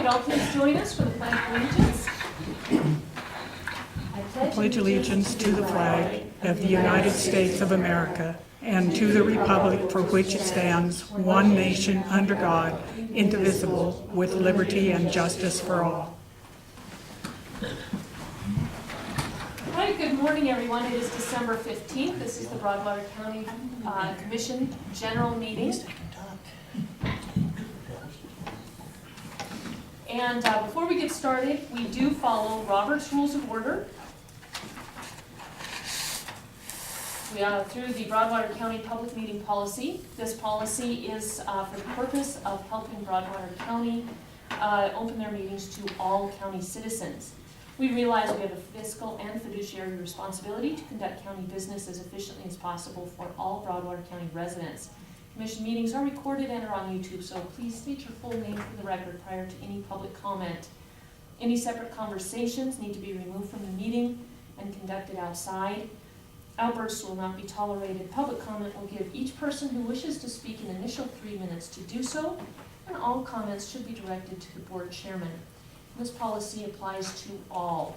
could all please join us for the Pledge of Allegiance? I pledge allegiance to the flag of the United States of America and to the republic for which it stands, one nation under God, indivisible, with liberty and justice for all. Hi, good morning, everyone. It is December 15th. This is the Broadwater County Commission General Meeting. And before we get started, we do follow Robert's Rules of Order. We are through the Broadwater County Public Meeting Policy. This policy is for the purpose of helping Broadwater County open their meetings to all county citizens. We realize we have a fiscal and fiduciary responsibility to conduct county business as efficiently as possible for all Broadwater County residents. Commission meetings are recorded and are on YouTube, so please state your full name for the record prior to any public comment. Any separate conversations need to be removed from the meeting and conducted outside. Outbursts will not be tolerated. Public comment will give each person who wishes to speak an initial 3 minutes to do so, and all comments should be directed to the board chairman. This policy applies to all.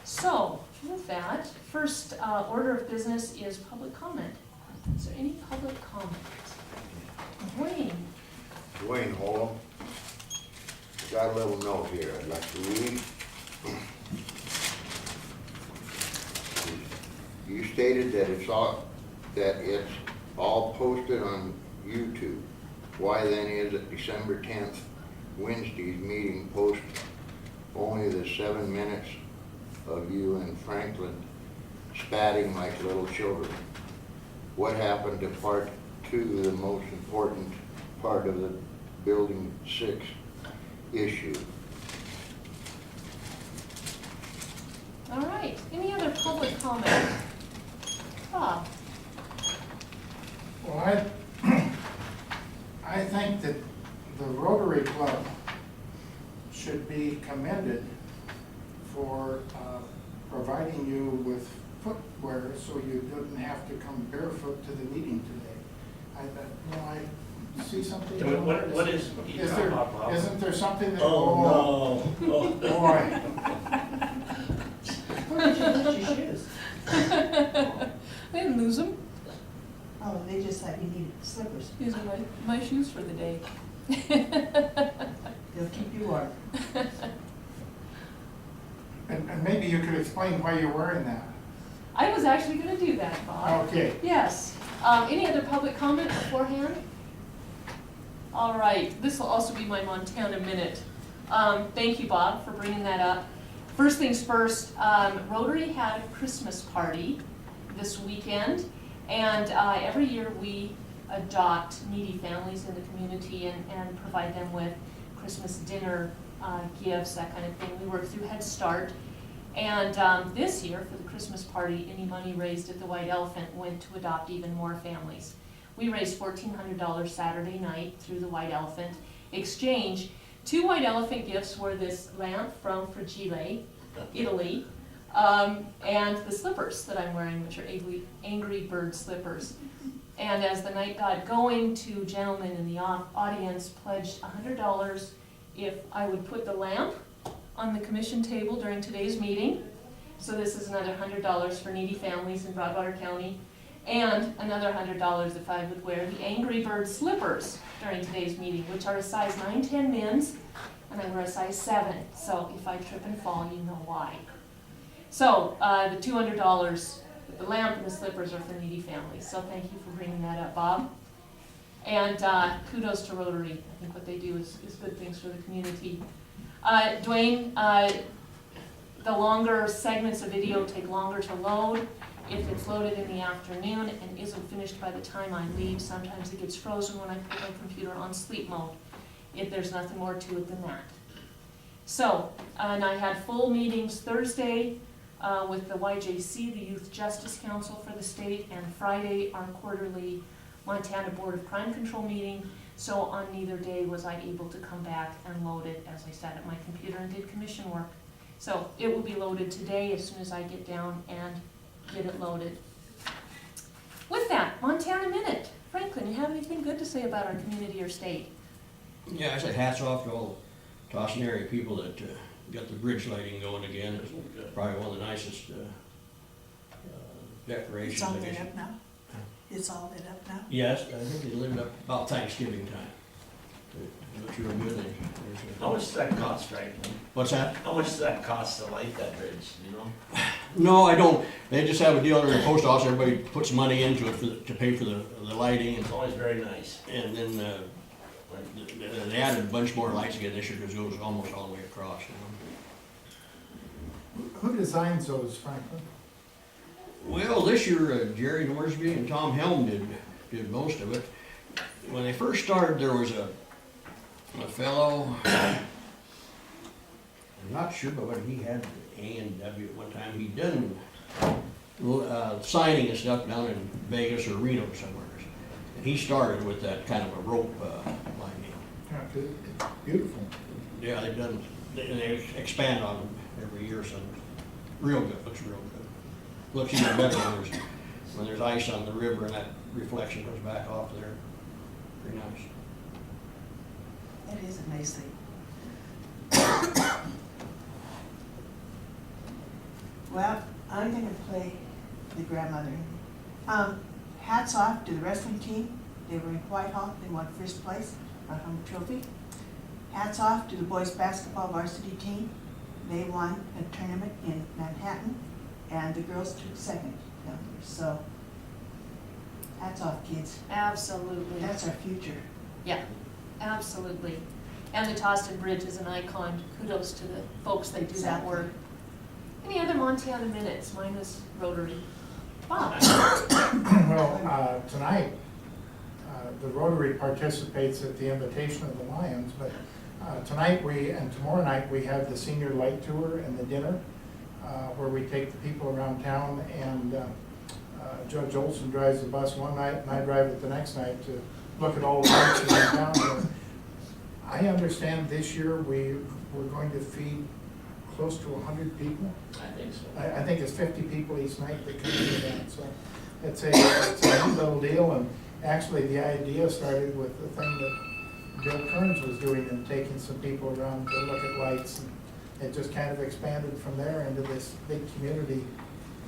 So, with that, first order of business is public comment. Is there any public comment? Dwayne Hollow. Got a little note here I'd like to read. You stated that it's all posted on YouTube. Why then is it December 10th, Wednesday's meeting post only the 7 minutes of you and Franklin spatting like little children? What happened to part 2, the most important part of the Building 6 issue? All right, any other public comment? Bob? Well, I think that the Rotary Club should be commended for providing you with footwear so you didn't have to come barefoot to the meeting today. I see something. What is Isn't there something that? Oh, no. Oh. Boy. Where did you lose your shoes? I didn't lose them. Oh, they just thought you needed slippers. These are my shoes for the day. They'll keep you warm. And maybe you could explain why you're wearing that. I was actually going to do that, Bob. Okay. Yes. Any other public comment beforehand? All right. This will also be my Montana Minute. Thank you, Bob, for bringing that up. First things first, Rotary had a Christmas party this weekend, and every year we adopt needy families in the community and provide them with Christmas dinner, gifts, that kind of thing. We work through Head Start. And this year, for the Christmas party, any money raised at the White Elephant went to adopt even more families. We raised $1,400 Saturday night through the White Elephant exchange. 2 White Elephant gifts were this lamp from Fragile, Italy, and the slippers that I'm wearing, which are Angry Bird slippers. And as the night got going, 2 gentlemen in the audience pledged $100 if I would put the lamp on the commission table during today's meeting. So this is another $100 for needy families in Broadwater County, and another $100 if I would wear the Angry Bird slippers during today's meeting, which are a size 9-10 men's, and I wear a size 7. So if I trip and fall, you know why. So the $200, the lamp and the slippers are for needy families. So thank you for bringing that up, Bob. And kudos to Rotary. I think what they do is good things for the community. Dwayne, the longer segments of video take longer to load. If it's loaded in the afternoon and isn't finished by the time I leave, sometimes it gets frozen when I put my computer on sleep mode. There's nothing more to it than that. So, and I had full meetings Thursday with the YJC, the Youth Justice Council for the state, and Friday our quarterly Montana Board of Crime Control meeting. So on neither day was I able to come back and load it as I sat at my computer and did commission work. So it will be loaded today as soon as I get down and get it loaded. With that, Montana Minute. Franklin, you have anything good to say about our community or state? Yeah, actually hats off to all Dawson area people that got the bridge lighting going again. It's probably one of the nicest decorations. It's all I guess. lit up now? It's all lit up now? Yes, I think they lit up about Thanksgiving time. It looks real good. How much does that cost, Franklin? What's that? How much does that cost to light that bridge, you know? No, I don't. They just have a deal there in the post office. Everybody puts money into it to pay for the lighting, It's always very nice. and then they added a bunch more lights again this year because it goes almost all the way across. Who designs those, Franklin? Well, this year Jerry Norsby and Tom Helm did most of it. When they first started, there was a fellow. I'm not sure, but what he had A&W at one time. He'd done signing and stuff down in Vegas or Reno somewhere. And he started with that kind of a rope lining. Yeah, good. Beautiful. Yeah, they expand on them every year, so real good, looks real good. Looks even better when there's ice on the river and that reflection goes back off there. Pretty nice. That is a nice thing. Well, I'm gonna play the grandmother. Hats off to the wrestling team. They were in Whitehall, they won first place, brought home a trophy. Hats off to the boys basketball varsity team. They won a tournament in Manhattan, and the girls took second down there. So, hats off, kids. Absolutely. That's our future. Yeah, absolutely. And the Toston Bridge is an icon. Kudos to the folks that do that Exactly. work. Any other Montana minutes? Mine was Rotary. Bob? Well, tonight, the Rotary participates at the invitation of the Lions, but tonight and tomorrow night, we have the senior light tour and the dinner, where we take the people around town, and Judge Olson drives the bus one night, and I drive it the next night to look at all the lights around town here. I understand this year we're going to feed close to 100 people. I think so. I think it's 50 people each night that come to that, so it's a neat little deal, and actually the idea started with the thing that Bill Kearns was doing and taking some people around to look at lights, and it just kind of expanded from there into this big community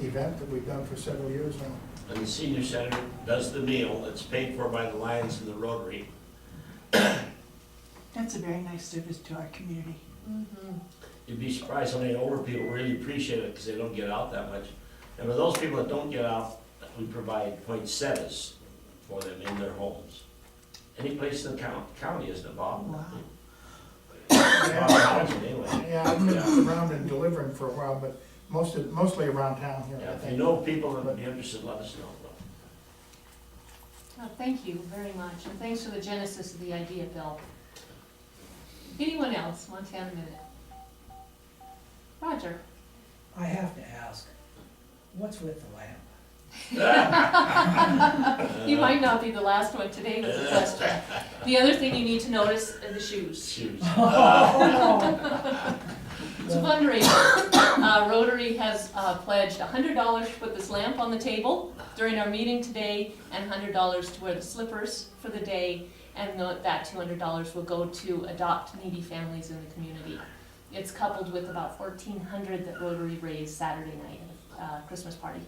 event that we've done for several years now. And the senior center does the meal, it's paid for by the Lions and the Rotary. That's a very nice service to our community. Mm-hmm. You'd be surprised how many older people really appreciate it because they don't get out that much. And for those people that don't get out, we provide poinsettias for them in their homes. Any place in the county, isn't it, Bob? Wow. Anyway. Yeah, I've been around and delivering for a while, but mostly around town here, Yeah, I if you think. know people that would be interested, let us know. Oh, thank you very much, and thanks for the genesis of the idea, Bill. Anyone else? Montana Minute. Roger. I have to ask, what's with the lamp? You might not be the last one today with the question. The other thing you need to notice are the shoes. Shoes. It's a fundraiser. Rotary has pledged $100 to put this lamp on the table during our meeting today, and $100 to wear the slippers for the day, and that $200 will go to adopt needy families in the community. It's coupled with about $1,400 that Rotary raised Saturday night at a Christmas party.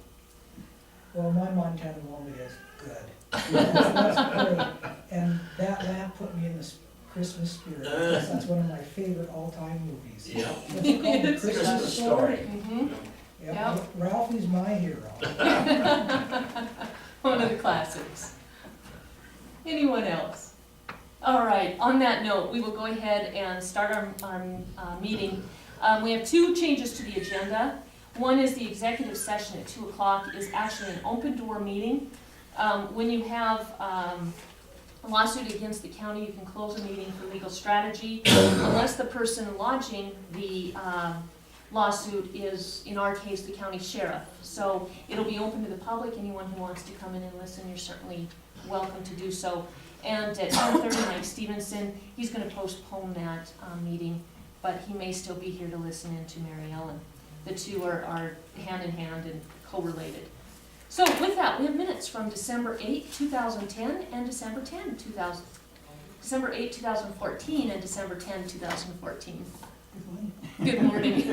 Well, my Montana moment is good. That's great. And that lamp put me in the Christmas spirit, because that's one of my favorite all-time movies. Yeah. What's it called? The It's Christmas Story? Mm-hmm. Yep. Yep. Ralphie's my hero. One of the classics. Anyone else? All right, on that note, we will go ahead and start our meeting. We have two changes to the agenda. One is the executive session at 2 o'clock is actually an open door meeting. When you have a lawsuit against the county, you can close a meeting for legal strategy unless the person lodging the lawsuit is, in our case, the county sheriff. So it'll be open to the public. Anyone who wants to come in and listen, you're certainly welcome to do so. And at 10:30, Mike Stevenson, he's going to postpone that meeting, but he may still be here to listen in to Mary Ellen. The two are hand in hand and co-related. So with that, we have minutes from December 8, 2010 and December 10, 2000. December 8, 2014, and December 10, 2014. Good morning. Good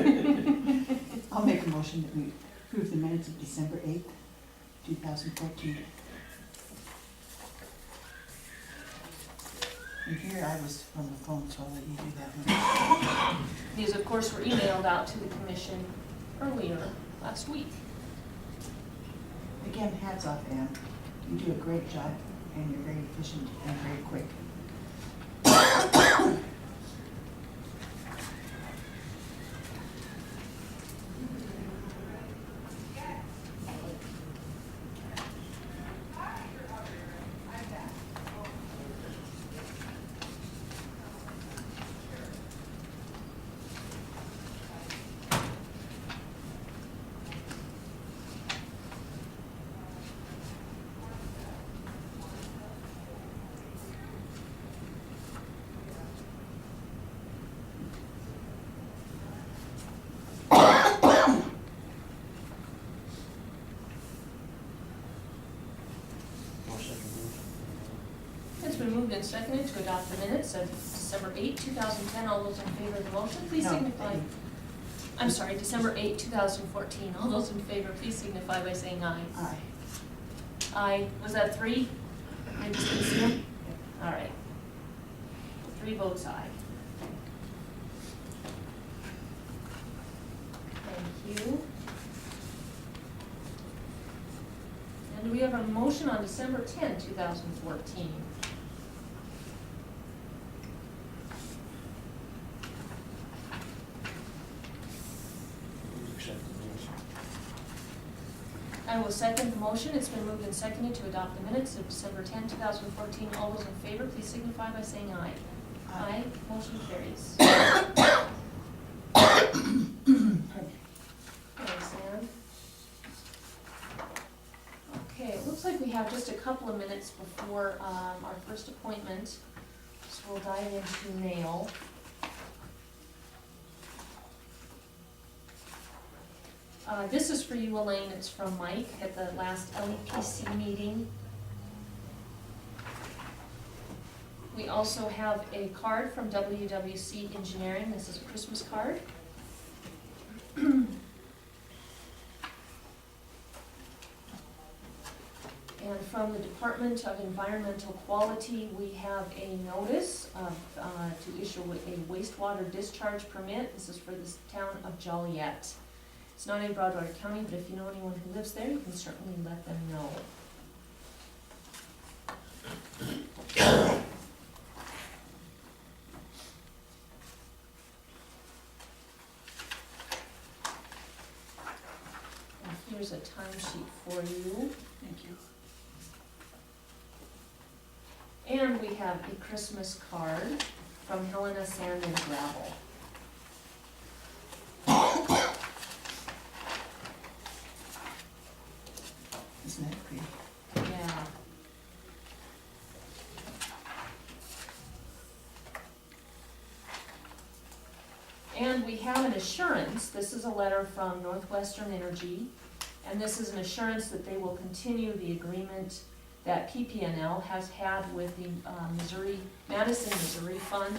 morning. I'll make a motion that we approve the minutes of December 8th, 2014. And here I was from the phone, so I'll let you do that one. These, of course, were emailed out to the commission earlier last week. Again, hats off, Ann. You do a great job, and you're very efficient and very quick. It's been moved and seconded to adopt the minutes of December 8, 2010. All those in favor of the motion, please No, signify. I'm sorry, December 8, 2014. All those in favor, please signify by saying aye. Aye. Aye. Was that 3? I just didn't see them? All right. 3 votes aye. Thank you. And we have a motion on December 10, 2014. Accept the minutes. I will second the motion. It's been moved and seconded to adopt the minutes of December 10, 2014. All those in favor, please signify by saying aye. Aye. Motion carries. Thanks, Ann. Okay, it looks like we have just a couple of minutes before our first appointment, so we'll dive into mail. This is for you, Elaine. It's from Mike at the last LEPC meeting. We also have a card from WWC Engineering. This is a Christmas card. And from the Department of Environmental Quality, we have a notice of, to issue a wastewater discharge permit. This is for the town of Joliet. It's not in Broadwater County, but if you know anyone who lives there, you can certainly let them know. And here's a timesheet for you. Thank you. And we have a Christmas card from Helena Sand and Gravel. Isn't that pretty? Yeah. And we have an assurance. This is a letter from Northwestern Energy, and this is an assurance that they will continue the agreement that PPNL has had with the Madison, Missouri Fund.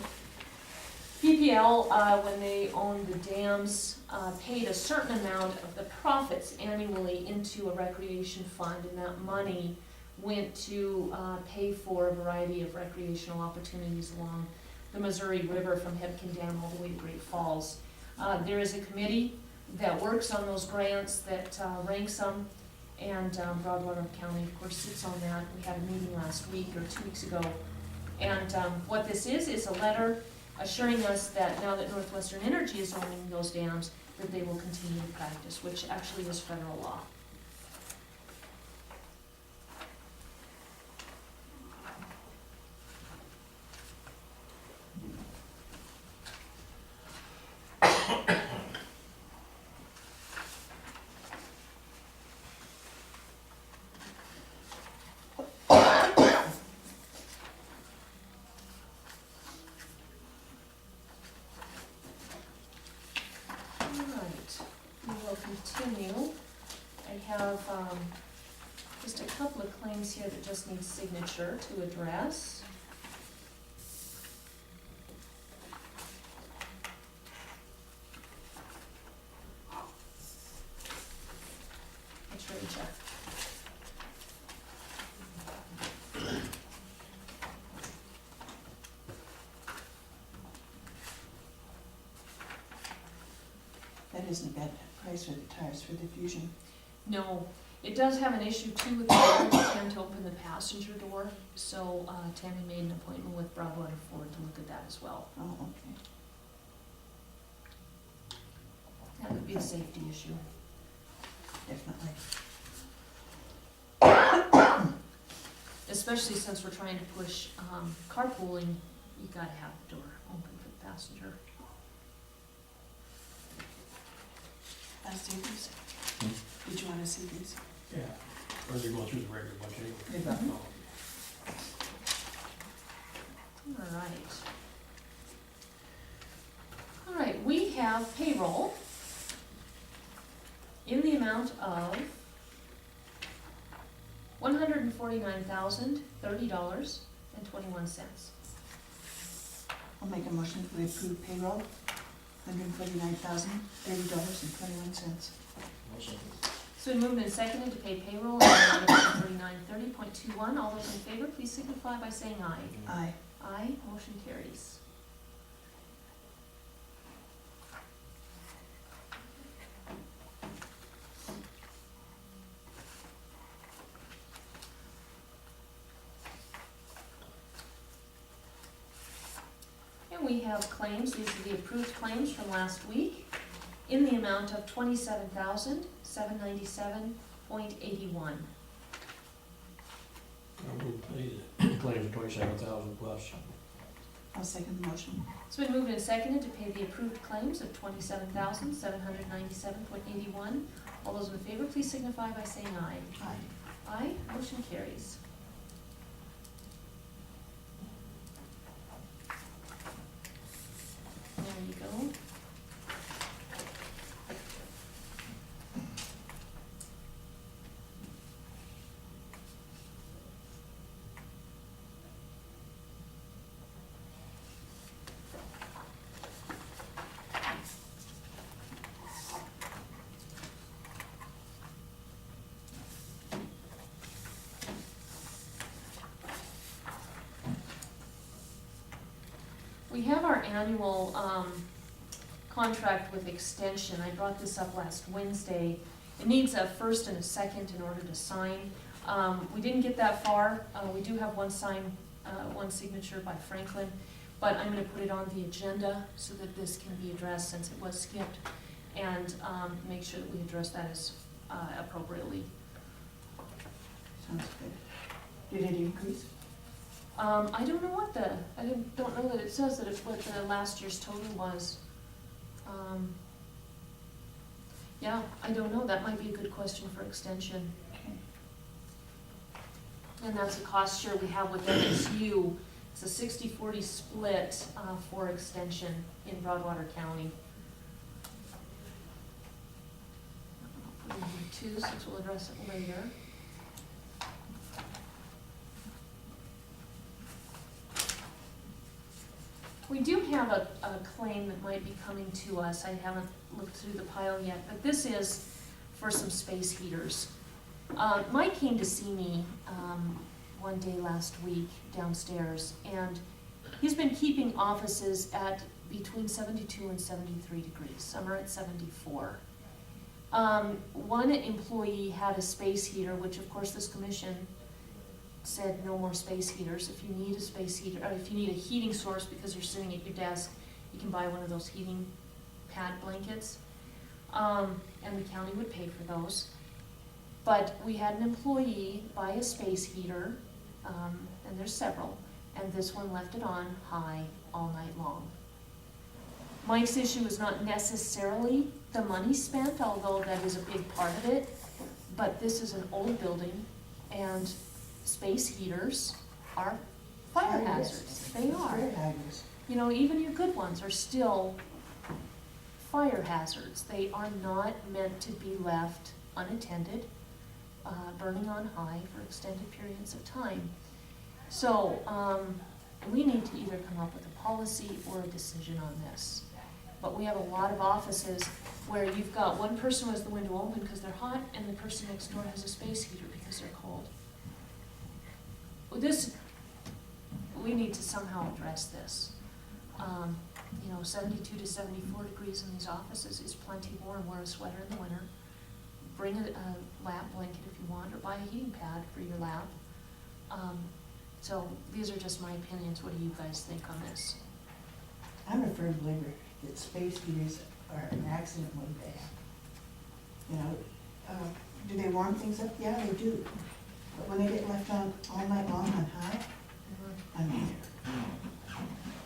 PPL, when they owned the dams, paid a certain amount of the profits annually into a recreation fund, and that money went to pay for a variety of recreational opportunities along the Missouri River from Hebgen Dam all the way to Great Falls. There is a committee that works on those grants, that ranks them, and Broadwater County, of course, sits on that. We had a meeting last week or 2 weeks ago. And what this is a letter assuring us that now that Northwestern Energy is owning those dams, that they will continue to practice, which actually is federal law. Continue. I have just a couple of claims here that just need signature to address. isn't a bad price for the tires for the Fusion. No, it does have an issue too with the door. You can't open the passenger door, so Tammy made an appointment with Broadwater Ford to look at that as well. Oh, okay. That would be a safety issue. Definitely. Especially since we're trying to push carpooling, you gotta have the door open for the passenger. I see these. Did you wanna see these? Yeah. Or they're going through the regular bunch anyway. They both. All right. All right, we have payroll in the amount of $149,030.21. I'll make a motion to approve payroll, $149,030.21. So we moved and seconded to pay payroll in the amount of $149,30.21. All those in favor, please signify by saying aye. Aye. Aye, motion carries. And we have claims, these are the approved claims from last week, in the amount of $27,797.81. I would pay the claims of 27,000 plus. I'll second the motion. So we moved and seconded to pay the approved claims of $27,797.81. All those in favor, please signify by saying aye. Aye. Aye, motion carries. There you go. We have our annual contract with Extension. I brought this up last Wednesday. It needs a first and a second in order to sign. We didn't get that far. We do have one signature by Franklin, but I'm gonna put it on the agenda so that this can be addressed since it was skipped, and make sure that we address that as appropriately. Sounds good. Did it increase? I don't know what don't know that it says that it's what the last year's total was. Yeah, I don't know, that might be a good question for Extension. Okay. And that's a cost share we have with MSU. It's a 60-40 split for Extension in Broadwater County. I'll put it in here too, since we'll address it later. We do have a claim that might be coming to us. I haven't looked through the pile yet, but this is for some space heaters. Mike came to see me one day last week downstairs, and he's been keeping offices at between 72 and 73 degrees. Some are at 74. One employee had a space heater, which of course this commission said no more space heaters. If you need a space heater, or if you need a heating source because you're sitting at your desk, you can buy one of those heating pad blankets, and the county would pay for those. But we had an employee buy a space heater, and there's several, and this one left it on high all night long. Mike's issue is not necessarily the money spent, although that is a big part of it, but this is an old building, and space heaters are fire hazards. They are. Fire hazards. You know, even your good ones are still fire hazards. They are not meant to be left unattended, burning on high for extended periods of time. So we need to either come up with a policy or a decision on this. But we have a lot of offices where you've got one person who has the window open because they're hot, and the person next door has a space heater because they're cold. Well, we need to somehow address this. You know, 72 to 74 degrees in these offices is plenty warm. Wear a sweater in the winter. Bring a lap blanket if you want, or buy a heating pad for your lap. So these are just my opinions. What do you guys think on this? I'm a firm believer that space heaters are an accident when they happen. You know, do they warm things up? Yeah, they do. But when they get left on all night long on high, I mean,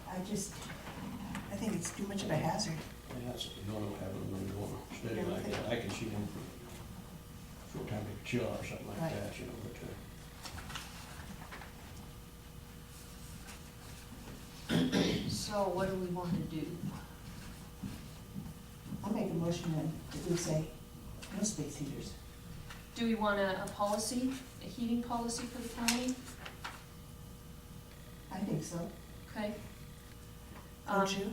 I think it's too much of a hazard. Yeah, that's, you don't know what happens when you're going steady like that. I can see them for short time to chill or something like Right. that, you know, but, So what do we want to do? I'll make a motion then that we say no space heaters. Do we want a policy, a heating policy for the county? I think so. Okay. Don't you?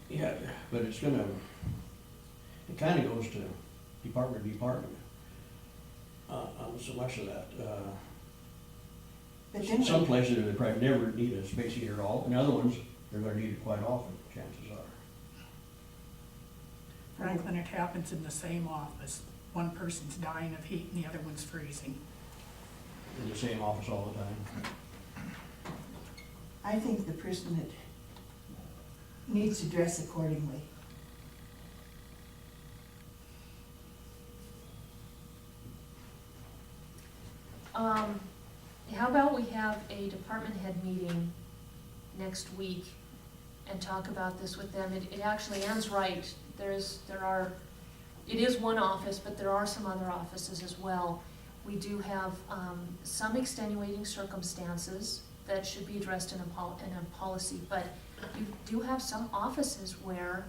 yeah, but it's gonna, it kinda goes to department to department. On so much of that, But then some places they probably never need a space heater at all, and other ones, they're gonna need it quite often, chances are. Franklin, it happens in the same office. One person's dying of heat and the other one's freezing. In the same office all the time. I think the person that needs to dress accordingly. How about we have a department head meeting next week and talk about this with them? It actually ends right. It is one office, but there are some other offices as well. We do have some extenuating circumstances that should be addressed in a policy, but you do have some offices where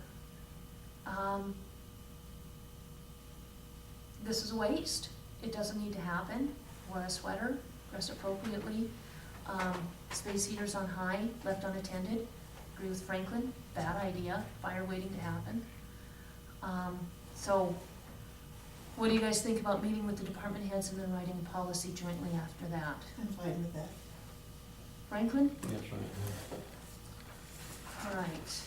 this is a waste. It doesn't need to happen. Wear a sweater, dress appropriately. Space heaters on high, left unattended. Agree with Franklin, bad idea, fire waiting to happen. So what do you guys think about meeting with the department heads and then writing a policy jointly after that? I'm fine with that. Franklin? That's right. All right.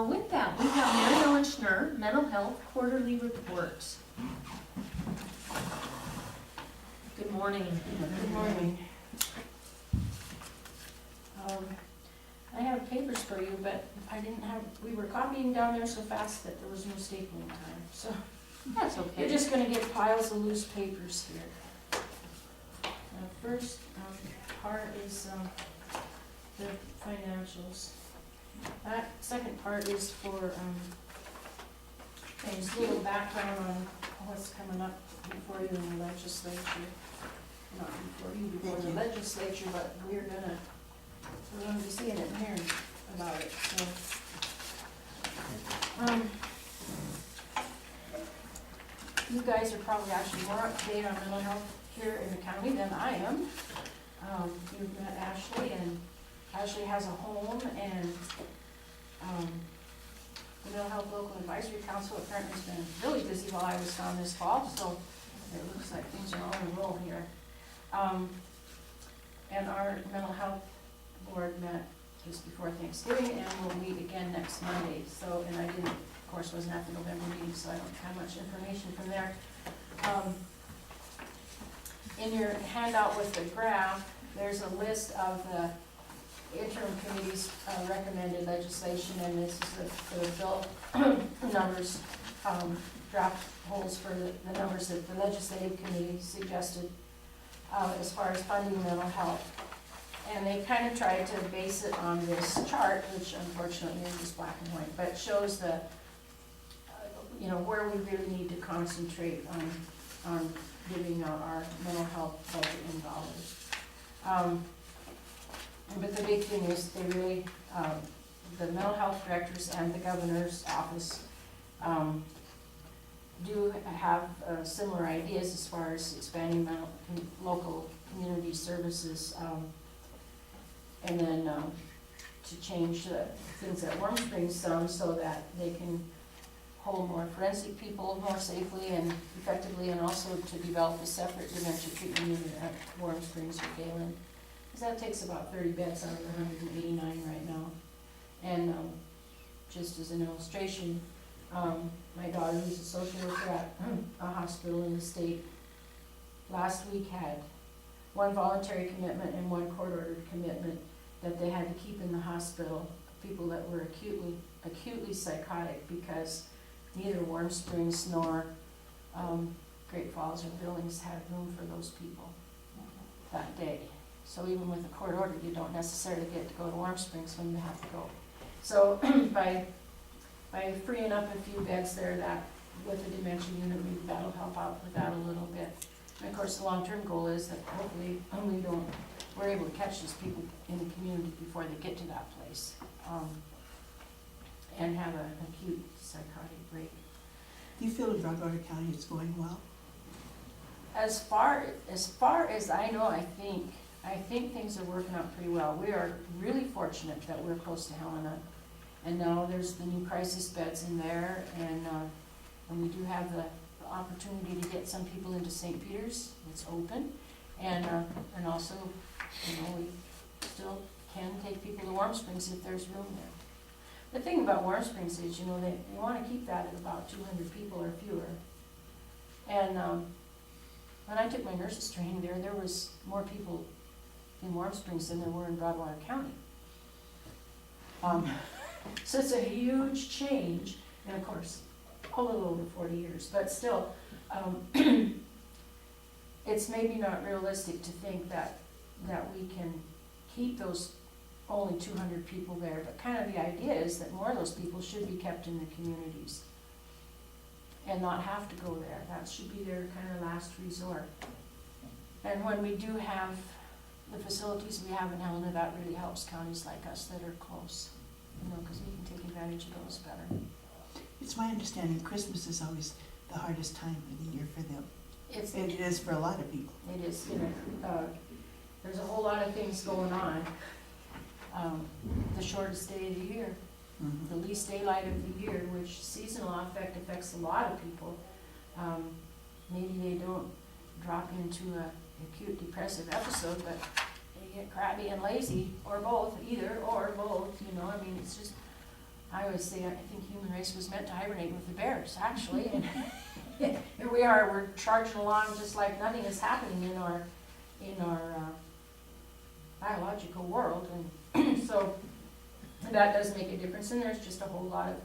With that, we have Mary Ellen Schnur, Mental Health Quarterly Report. Good morning. Good morning. I have papers for you, but I didn't have, we were copying down there so fast that there was no stapling time, so That's okay. you're just gonna get piles of loose papers here. The first part is the financials. That second part is for just a little background on what's coming up before you in the legislature. Not before you, before the legislature, but we're gonna be seeing it and hearing about it, so. You guys are probably actually more up to date on mental health here in the county than I am. You've met Ashley, and Ashley has a home, and the Mental Health Local Advisory Council apparently has been really busy while I was gone this fall, so it looks like things are on a roll here. And our mental health board met just before Thanksgiving, and we'll meet again next Monday. So, and I didn't, of course, wasn't at the November meeting, so I don't have much information from there. In your handout with the graph, there's a list of the interim committee's recommended legislation, and this is the bill numbers, draft holes for the numbers that the legislative committee suggested as far as funding mental health. And they kind of tried to base it on this chart, which unfortunately is just black and white, but shows the, where we really need to concentrate on giving out our mental health budget in dollars. But the big thing is they really, the mental health directors and the governor's office do have similar ideas as far as expanding local community services, and then to change the things at Warm Springs some so that they can hold more forensic people more safely and effectively, and also to develop a separate dementia treatment unit at Warm Springs or Galen. Because that takes about 30 beds out of the 189 right now. just as an illustration, my daughter, who's a social worker at a hospital in the state, last week had one voluntary commitment and one court-ordered commitment that they had to keep in the hospital, people that were acutely psychotic, because neither Warm Springs nor Great Falls or Billings had room for those people that day. So even with a court order, you don't necessarily get to go to Warm Springs when you have to go. So by freeing up a few beds there, that with the dementia unit, maybe that'll help out with that a little bit. And of course, the long-term goal is that hopefully we're able to catch these people in the community before they get to that place, and have an acute psychotic break. Do you feel in Broadwater County it's going well? As far as I know, I think things are working out pretty well. We are really fortunate that we're close to Helena, and now there's the new crisis beds in there, and we do have the opportunity to get some people into St. Peter's. It's open, and also, we still can take people to Warm Springs if there's room there. The thing about Warm Springs is, they want to keep that at about 200 people or fewer. And when I took my nurses training there was more people in Warm Springs than there were in Broadwater County. So it's a huge change, and of course, a little over 40 years, but still, it's maybe not realistic to think that we can keep those only 200 people there, but kind of the idea is that more of those people should be kept in the communities and not have to go there. That should be their kind of last resort. And when we do have the facilities we have in Helena, that really helps counties like us that are close, because we can take advantage of those better. It's my understanding Christmas is always the hardest time of the year for them. It is for a lot of people. It is, there's a whole lot of things going on. The shortest day of the year, the least daylight of the year, which seasonal effect affects a lot of people. Maybe they don't drop into a acute depressive episode, but they get crabby and lazy, or both, or both, it's just, I always say, I think human race was meant to hibernate with the bears, actually, and here we are, we're charging along just like nothing is happening in our biological world, and so that does make a difference, and there's just a whole lot of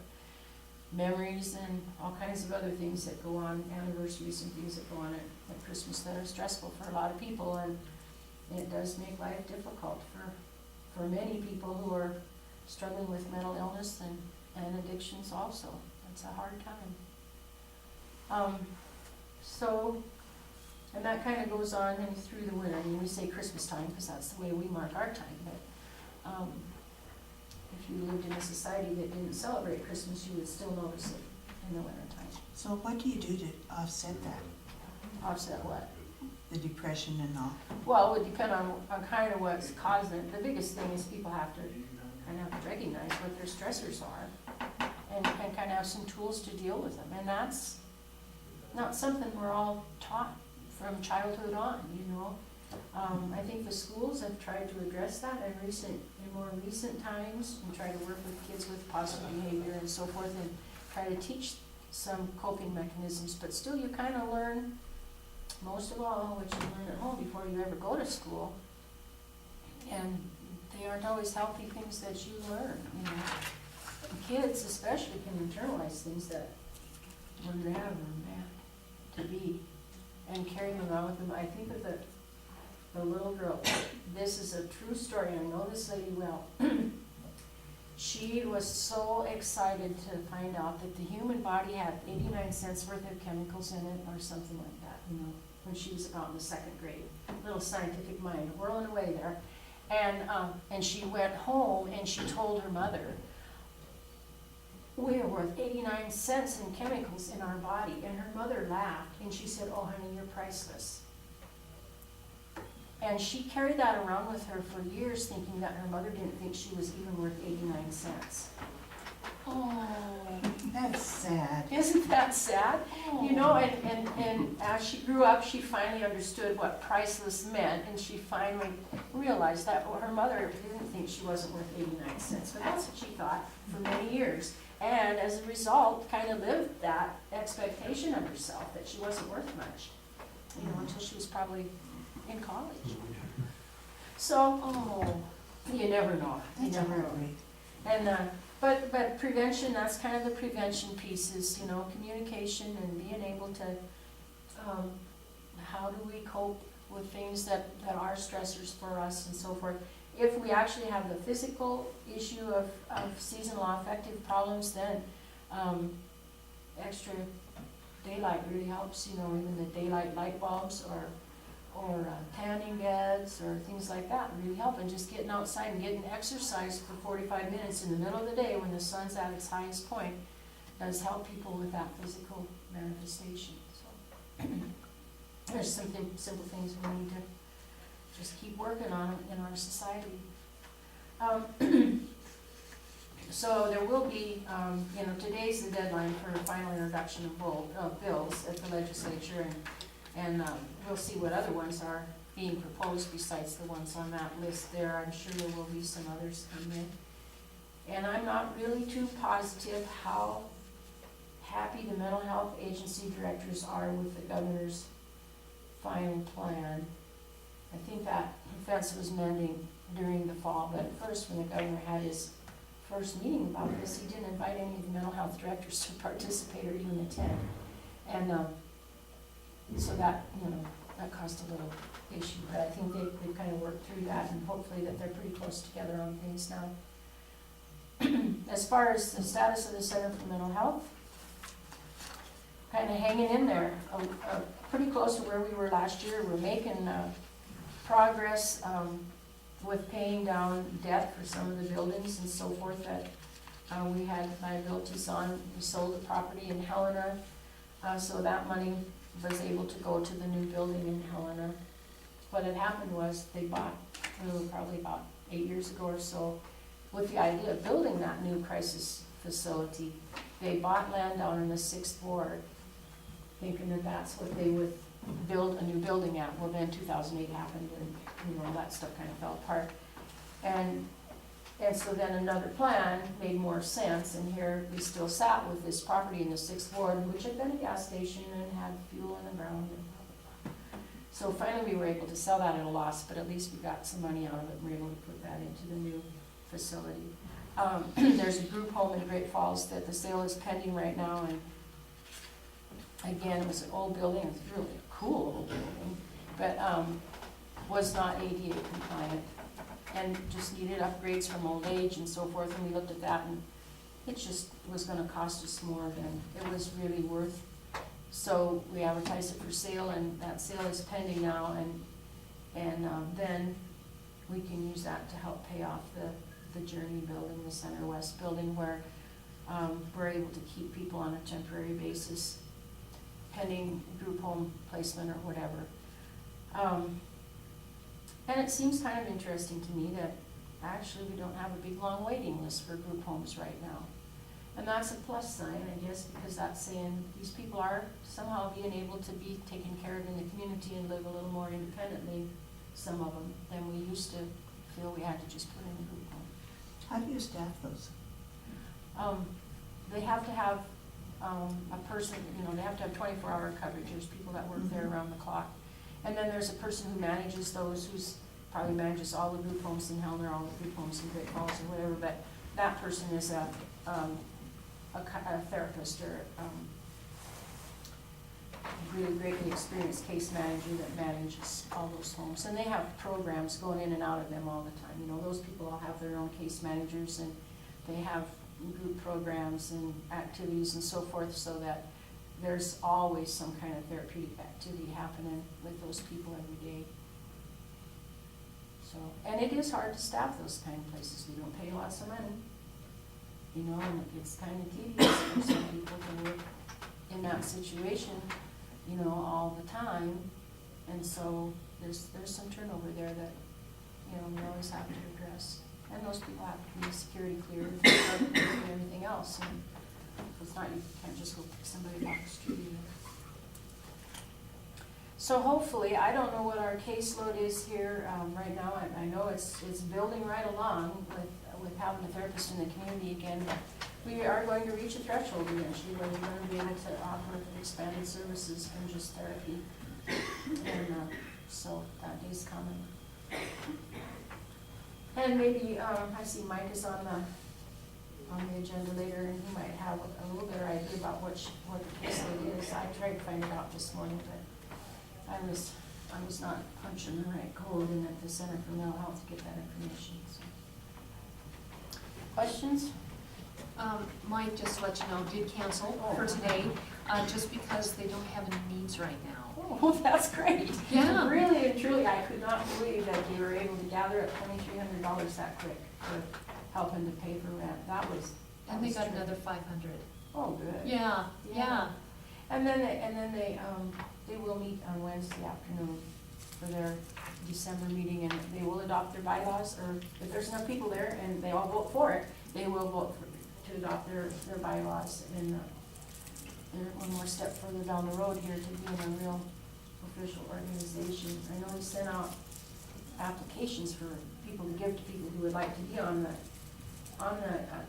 memories and all kinds of other things that go on, anniversaries and things that go on at Christmas that are stressful for a lot of people, and it does make life difficult for many people who are struggling with mental illness and addictions also. It's a hard time. And that kind of goes on and through the winter. We say Christmas time because that's the way we mark our time, but if you lived in a society that didn't celebrate Christmas, you would still notice it in the winter time. So what do you do to offset that, Offset what? the depression and all? Well, it would depend on kind of what's causing it. The biggest thing is people have to kind of have to recognize what their stressors are and kind of have some tools to deal with them. And that's not something we're all taught from childhood on, I think the schools have tried to address that in more recent times, and try to work with kids with positive behavior and so forth, and try to teach some coping mechanisms, but still you kind of learn, most of all, what you learn at home before you ever go to school, and they aren't always healthy things that you learn, And kids especially can internalize things that were never meant to be, and carry them around with them. I think of the little girl, this is a true story, I know this lady well. She was so excited to find out that the human body had 89 cents worth of chemicals in it, or something like that, when she was about in the second grade. Little scientific mind whirling away there. And she went home and she told her mother, "We are worth 89 cents in chemicals in our body." And her mother laughed and she said, "Oh honey, you're priceless." And she carried that around with her for years, thinking that her mother didn't think she was even worth 89 cents. Oh, that's sad. Isn't that sad? And as she grew up, she finally understood what priceless meant, and she finally realized that her mother didn't think she wasn't worth 89 cents, but that's what she thought for many years. And as a result, kind of lived that expectation of herself, that she wasn't worth much, you know, until she was probably in college. So, you never know, you That's never know. heartbreak. And, but prevention, that's kind of the prevention pieces, you know, communication and being able to, how do we cope with things that are stressors for us and so forth. If we actually have the physical issue of seasonal affective problems, then, extra daylight really helps, you know, even the daylight light bulbs or tanning beds or things like that really help. And just getting outside and getting exercise for 45 minutes in the middle of the day when the sun's at its highest point does help people with that physical manifestation. So there's some simple things we need to just keep working on in our society. So there will be, you know, today's the deadline for final introduction of bills at the legislature, and we'll see what other ones are being proposed besides the ones on that list there. I'm sure there will be some others come in. And I'm not really too positive how happy the mental health agency directors are with the governor's final plan. I think that fence was mending during the fall, but at first when the governor had his first meeting about this, he didn't invite any of the mental health directors to participate or even attend. And so that, you know, that caused a little issue, but I think they've kind of worked through that, and hopefully that they're pretty close together on things now. As far as the status of the Center for Mental Health, kind of hanging in there, pretty close to where we were last year. We're making progress with paying down debt for some of the buildings and so forth that we had liabilities on. We sold the property in Helena, so that money was able to go to the new building in Helena. What had happened was they bought, probably about 8 years ago or so, with the idea of building that new crisis facility. They bought land down in the 6th Ward, thinking that that's what they would build a new building at. Well, then 2008 happened, and you know, that stuff kind of fell apart. And so then another plan made more sense, and here we still sat with this property in the 6th Ward, which had been a gas station and had fuel in the ground. And blah, blah, blah. So finally we were able to sell that at a loss, but at least we got some money out of it and were able to put that into the new facility. There's a group home in Great Falls that the sale is pending right now, and again, it was an old building. It was really a cool old building, but was not ADA compliant and just needed upgrades from old age and so forth. And we looked at that, and it just was going to cost us more than it was really worth. So we advertised it for sale, and that sale is pending now, and then we can use that to help pay off the Journey building, the Center West building, where we're able to keep people on a temporary basis pending group home placement or whatever. And it seems kind of interesting to me that actually we don't have a big long waiting list for group homes right now. And that's a plus sign, I guess, because that's saying these people are somehow being able to be taken care of in the community and live a little more independently, some of them, than we used to feel we had to just put in a group home. How do you staff those? They have to have a person, you know, they have to have 24-hour coverage. There's people that work there around the clock. And then there's a person who manages those, who's probably manages all the group homes in Helena, all the group homes in Great Falls or whatever, but that person is a therapist or really greatly experienced case manager that manages all those homes. And they have programs going in and out of them all the time. You know, those people all have their own case managers, and they have group programs and activities and so forth, so that there's always some kind of therapeutic activity happening with those people every day. So, and it is hard to staff those kind of places. We don't pay lots of money, you know, and it's kind of tedious for some people to work in that situation, you know, all the time. And so there's some turnover there that, you know, we always have to address. And those people have to be security cleared and everything else. And it's not, you can't just go pick somebody off the street. So hopefully, I don't know what our caseload is here, right now, I know it's building right along with having a therapist in the community again, but we are going to reach a threshold eventually, where we're gonna be able to offer expanded services from just therapy. And, so that day's coming. And maybe, I see Mike is on the agenda later, and he might have a little better idea about what the caseload is. I tried to find it out this morning, but I was not punching the right code in at the Center for Mental Health to get that information, so. Questions? Mike, just to let you know, did cancel for today, just because they don't have any needs right now. Oh, that's great. Yeah. Really and truly, I could not believe that they were able to gather up $2,300 that quick for helping to pay for rent. That was And they got true. another 500. Oh, good. Yeah, yeah. And then they will meet on Wednesday afternoon for their December meeting, and they will adopt their bylaws, or if there's enough people there and they all vote for it, they will vote to adopt their bylaws, and they're one more step further down the road here to being a real official organization. I know they sent out applications for people to give to people who would like to be on the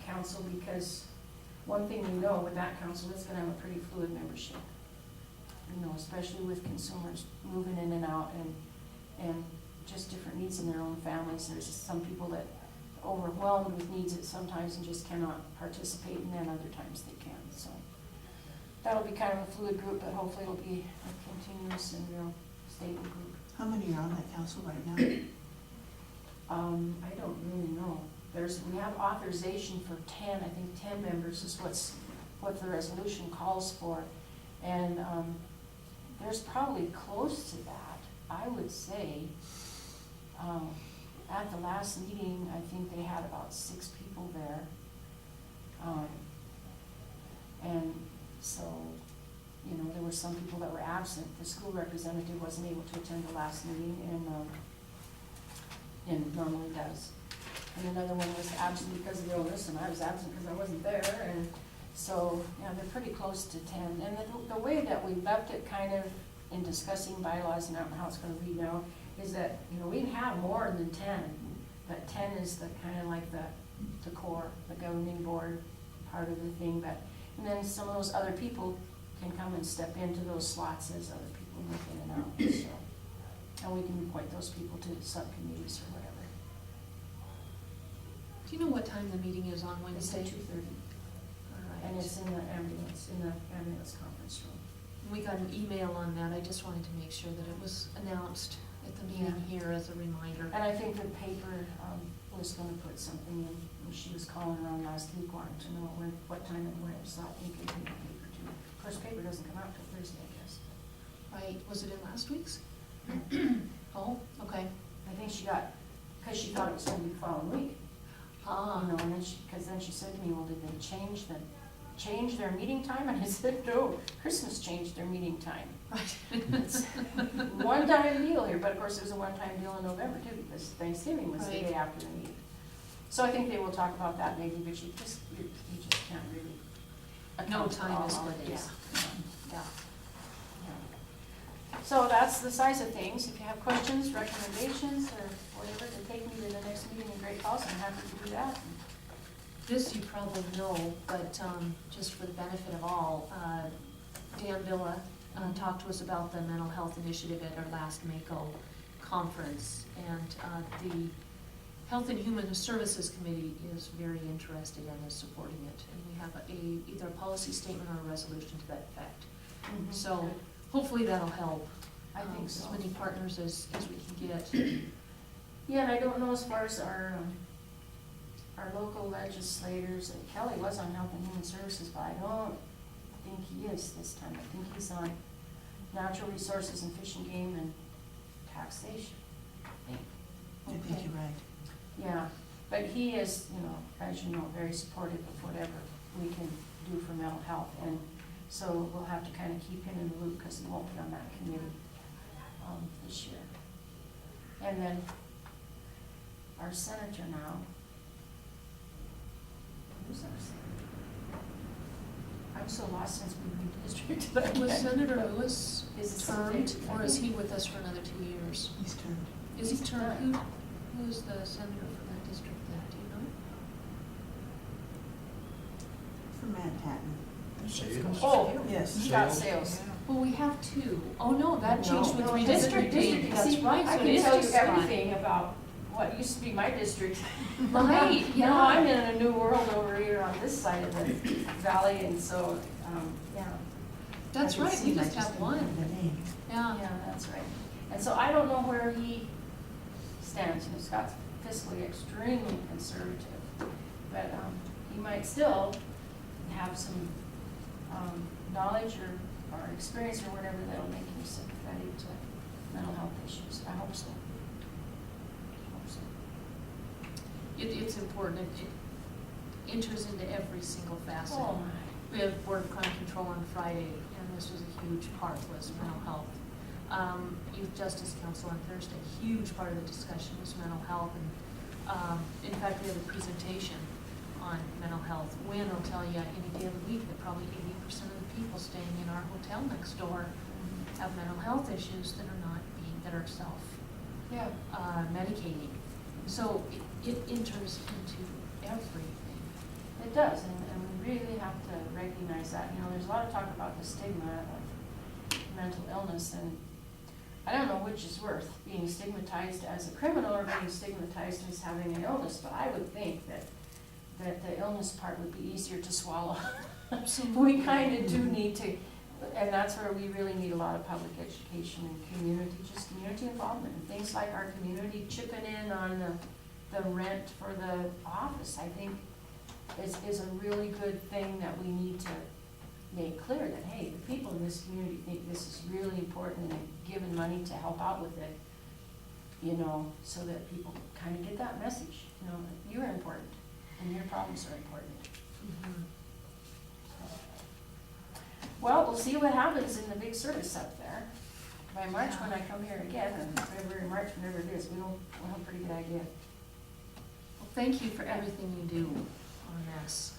council, because one thing we know with that council, it's gonna have a pretty fluid membership. You know, especially with consumers moving in and out and just different needs in their own families. There's some people that are overwhelmed with needs at sometimes and just cannot participate, and then other times they can, so. That'll be kind of a fluid group, but hopefully it'll be a continuous and real stable group. How many are on that council right now? I don't really know. We have authorization for 10, I think 10 members is what the resolution calls for. And, there's probably close to that, I would say. At the last meeting, I think they had about 6 people there. And so, you know, there were some people that were absent. The school representative wasn't able to attend the last meeting, and normally does. And another one was absent because of illness, and I was absent because I wasn't there, and so, yeah, they're pretty close to 10. And the way that we left it kind of in discussing bylaws, and I don't know how it's gonna read now, is that, you know, we can have more than 10, but 10 is the kind of like the core, the governing board part of the thing, but, and then some of those other people can come and step into those slots as other people move in and out, so. And we can appoint those people to subcommittees or whatever. Do you know what time the meeting is on It's Wednesday? at 2:30, All and right. it's in the ambulance conference room. We got an email on that. I just wanted to make sure that it was announced at the meeting here as a reminder. And I think the paper was gonna put something in, when she was calling around last week wanting to know what time and where, so I think it's in the paper too. Of course, paper doesn't come out till Thursday, I guess. Right, was it in last week's? Oh, okay. I think she got, because she thought it was gonna be the following week, Ah, you know, and then because then she said to me, well, did they change their meeting time? And I said, no, Christmas changed their meeting time. right. It's one-time deal here, but of course it was a one-time deal in November too, because Thanksgiving was the Right. day after the meeting. So I think they will talk about that maybe, but you just can't really No account for time all is holidays. good, Yeah. So that's the size of things. If you have questions, recommendations, or whatever, to take me to the next meeting in Great Falls, I'm happy to do that. This you probably know, but just for the benefit of all, Dan Villa talked to us about the mental health initiative at our last MACO conference. And the Health and Human Services Committee is very interested and is supporting it. And we have either a policy statement or a resolution to that effect. So hopefully that'll help. I think so. As many partners as we can get. Yeah, and I don't know as far as our local legislators, and Kelly was on Health and Human Services, but I don't think he is this time. I think he's on Natural Resources and Fish and Game and Taxation, I think. I think you're right. Yeah, but he is, you know, as you know, very supportive of whatever we can do for mental health, and so we'll have to kind of keep him in the loop, because he won't be on that committee this year. And then our senator now, who's our senator? I'm so lost since we district that I Was can. Senator Lewis Is it termed, something- or is he with us for another 2 years? He's turned. Is he He's termed? termed. Who is the senator for that district then, do you know? For Manhattan. Oh, Yes. he got sales. Well, we have two. Oh, no, that changed with No, redistricting. district, That's see, right, I so it can is tell you just Scott. everything about what used to be my district. Right, Now I'm yeah. in a new world over here on this side of the valley, and so, yeah. That's I can right, see we it, I just have didn't know one. the name. Yeah. Yeah, that's right. And so I don't know where he stands. You know, Scott's fiscally extremely conservative, but he might still have some knowledge or experience or whatever that'll make him sympathetic to mental health issues. I hope so. Hope so. It's important, it enters into every single facet. Oh, my. We have Board of Crime Control on Friday, and this was a huge part, was mental health. Youth Justice Council on Thursday, huge part of the discussion was mental health, and in fact, we have a presentation on mental health. Wynn will tell you any day of the week that probably 80% of the people staying in our hotel next door have mental health issues that are self Yeah. medicating. So it enters into everything. It does, and we really have to recognize that. You know, there's a lot of talk about the stigma of mental illness, and I don't know which is worse, being stigmatized as a criminal or being stigmatized as having an illness, but I would think that the illness part would be easier to swallow. We kind of do need to, and that's where we really need a lot of public education and community involvement, and things like our community chipping in on the rent for the office, I think is a really good thing that we need to make clear that, hey, the people in this community think this is really important and they're giving money to help out with it, you know, so that people kind of get that message, you know, that you're important and your problems are important. Well, we'll see what happens in the big service up there. By March, when I come here again, and February, March, whenever it is, we'll have a pretty good idea. Well, thank you for everything you do on this.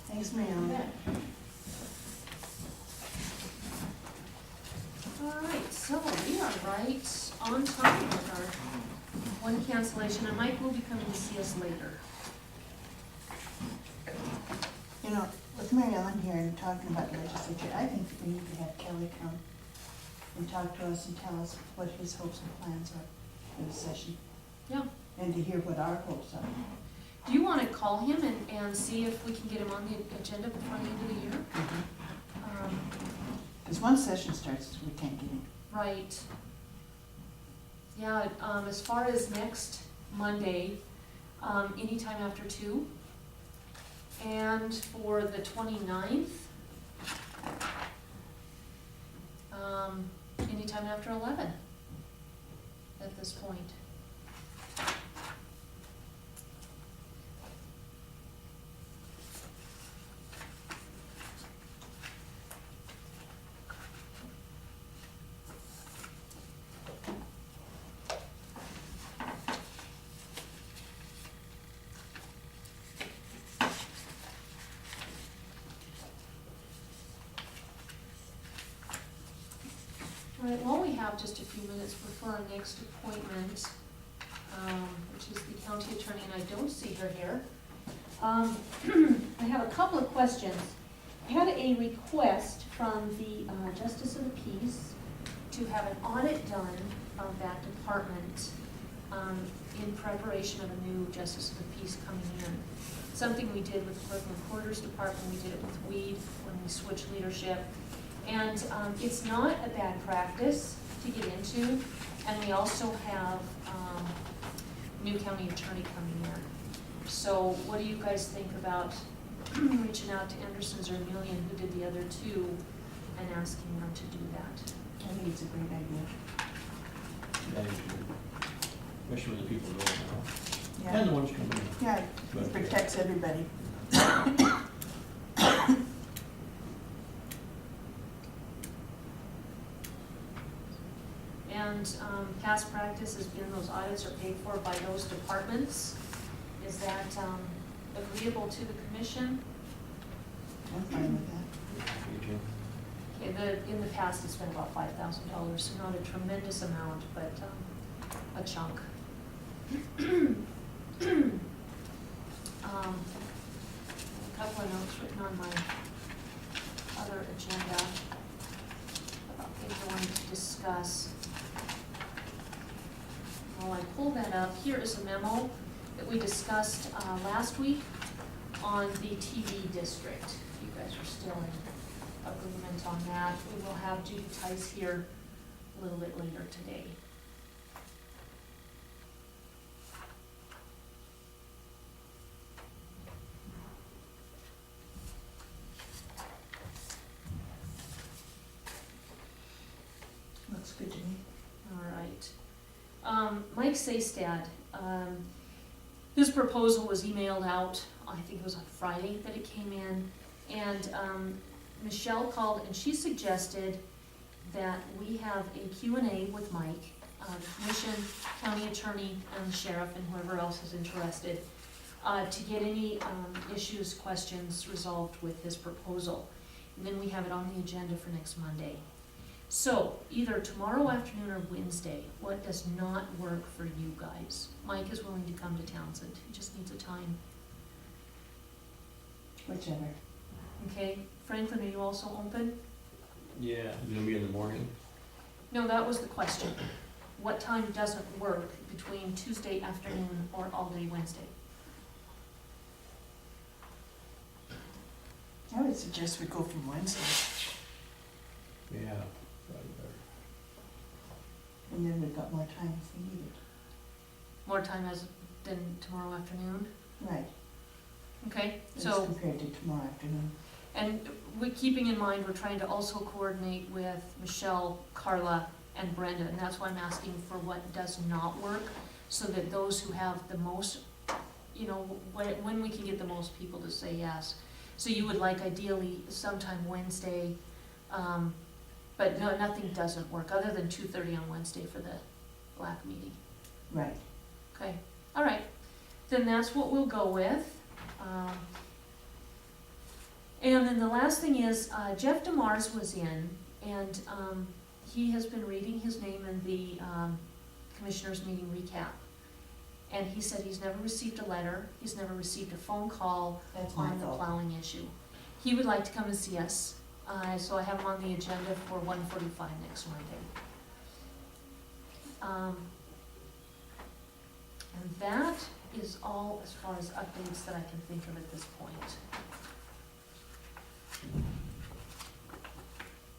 Thanks, ma'am. All right, so we are right on time with our one cancellation, and Mike will be coming to see us later. You know, with Mary Ellen here and talking about the legislature, I think we need to have Kelly come and talk to us and tell us what his hopes and plans are for the session. Yeah. And to hear what our hopes are. Do you want to call him and see if we can get him on the agenda before the end of the year? Because once session starts, we can't get in. Right. Yeah, as far as next Monday, anytime after 2. And for the 29th, anytime after 11 at this point. All right, well, we have just a few minutes before our next appointment, which is the county attorney, and I don't see her here. I have a couple of questions. I had a request from the Justice of the Peace To have an audit done of that department in preparation of a new Justice of the Peace coming in. Something we did with the Clerk and Recorder's Department, we did it with Weed when we switched leadership. And it's not a bad practice to get into, and we also have new county attorney coming in. So what do you guys think about reaching out to Anderson's or Millian, who did the other two, and asking them to do that? I think it's a great idea. That is good. Especially the people going out. Yeah. And the ones coming in. Yeah, it protects everybody. And past practice has been those audits are paid for by those departments. Is that agreeable to the commission? I'm fine with that. Me too. In the past, it's been about $5,000, so not a tremendous amount, but a chunk. A couple of notes written on my other agenda about things I wanted to discuss. While I pull that up, here is a memo that we discussed last week on the TV district. If you guys are still in agreement on that, we will have Judy Tice here a little bit later today. Looks good to me. All right. Mike Saystad, his proposal was emailed out, I think it was on Friday that it came in, and Michelle called and she suggested that we have a Q&A with Mike, the commission, county attorney, and the sheriff, and whoever else is interested, to get any issues, questions resolved with his proposal. And then we have it on the agenda for next Monday. So, either tomorrow afternoon or Wednesday, what does not work for you guys? Mike is willing to come to Townsend, he just needs a time. Whichever. Okay, Franklin, are you also open? Yeah, it's gonna be in the morning. No, that was the question. What time doesn't work between Tuesday afternoon or all day Wednesday? I would suggest we go from Wednesday, Yeah, probably better. and then we've got more time if we need it. More time than tomorrow afternoon? Right, Okay, as so, compared to tomorrow afternoon. and keeping in mind, we're trying to also coordinate with Michelle, Carla, and Brenda, and that's why I'm asking for what does not work, so that those who have the most, you know, when we can get the most people to say yes. So you would like ideally sometime Wednesday, but no, nothing doesn't work, other than 2:30 on Wednesday for the LAC meeting. Right. Okay, all right, then that's what we'll go with. And then the last thing is, Jeff DeMars was in, and he has been reading his name in the commissioners' meeting recap. And he said he's never received a letter, he's never received a phone call That's my on the fault. plowing issue. He would like to come and see us, so I have him on the agenda for 1:45 next Monday. And that is all as far as updates that I can think of at this point.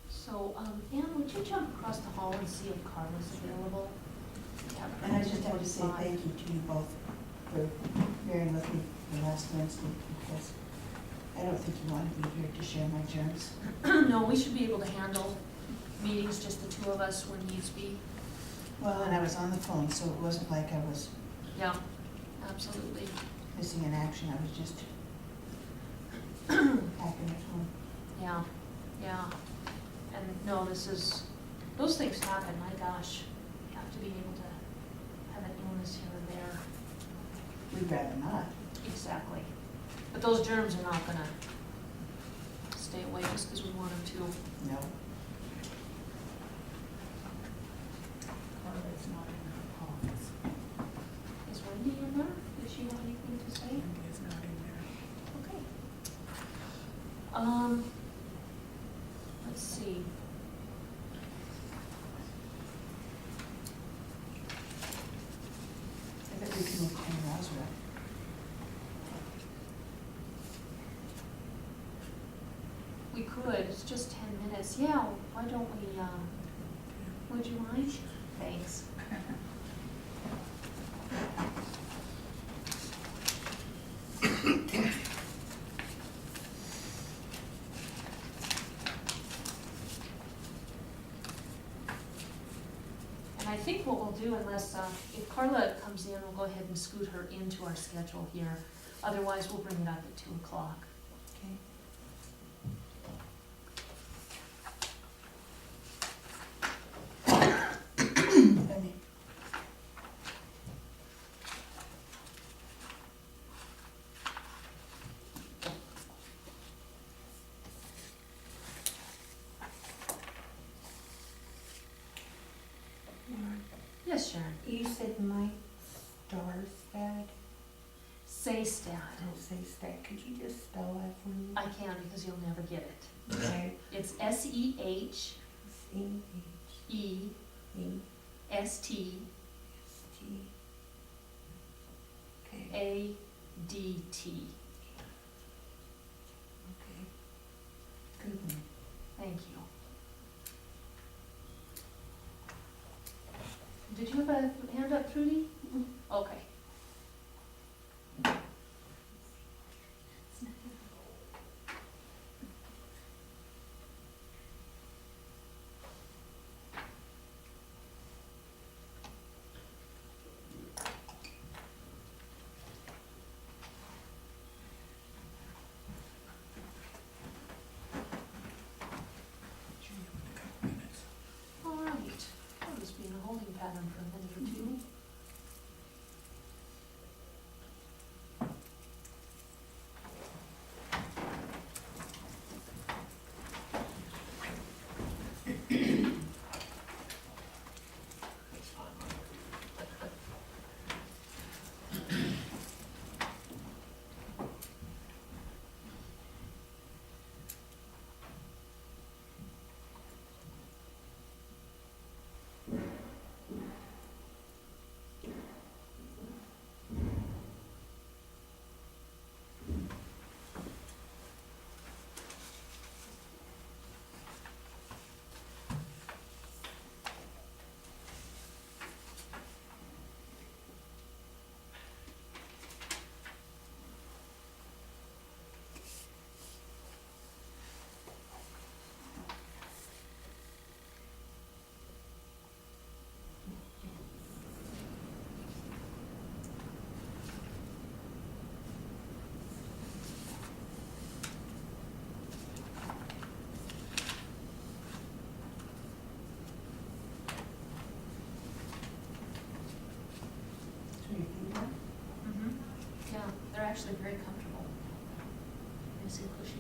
So, Ann, would you jump across the hall and see if Carla's available? And I just have to say thank you to you both for bearing with me the last Wednesday, because I don't think you wanted me here to share my germs. No, we should be able to handle meetings, just the two of us when needs be. Well, and I was on the phone, so it wasn't like I was Yeah, absolutely. missing in action, I was just packing at home. Yeah, yeah. And no, those things happen, my gosh. You have to be able to have an illness here and there. We'd rather not. Exactly. But those germs are not gonna stay away just because we want them to. No. Carla's not in her office. Is Wendy in there? Does she have anything to say? Wendy is not in there. Okay. Let's see. I bet we can move Ken Roswell. We could, it's just 10 minutes. Yeah, why don't we, would you mind? Thanks. And I think what we'll do, unless, if Carla comes in, we'll go ahead and scoot her into our schedule here. Otherwise, we'll bring it up at 2 o'clock. Okay. Penny. Yes, Sharon. You said Mike Starstad? Saystad. Don't say stat. Could you just spell that for me? I can because you'll never get it. Okay. It's S-E-H-E-S-T. C-E-E-S-T. Okay, A-D-T. okay. Good one. Thank you. Did you have a hand up, Trudy? Okay. All right. I'll just be in a holding pattern for a minute or two. Yeah, they're actually very comfortable. Nice and cushy.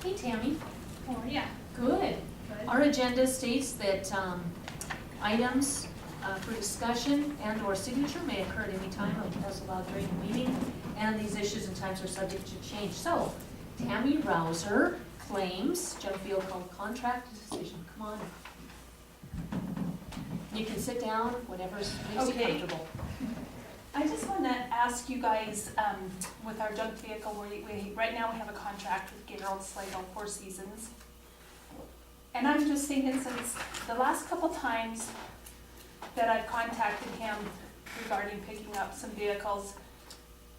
Hey Tammy. How are ya? Good. Our agenda states that items for discussion and/or signature may occur at any time as allowed during the meeting, and these issues and times are subject to change. So, Tammy Rouser claims Jeff Field called contract decision. Come on. You can sit down, whatever makes you Okay. comfortable. I just want to ask you guys, with our junk vehicle, right now we have a contract with Gerald Slagle, 4 Seasons. And I'm just thinking, since the last couple times that I've contacted him regarding picking up some vehicles,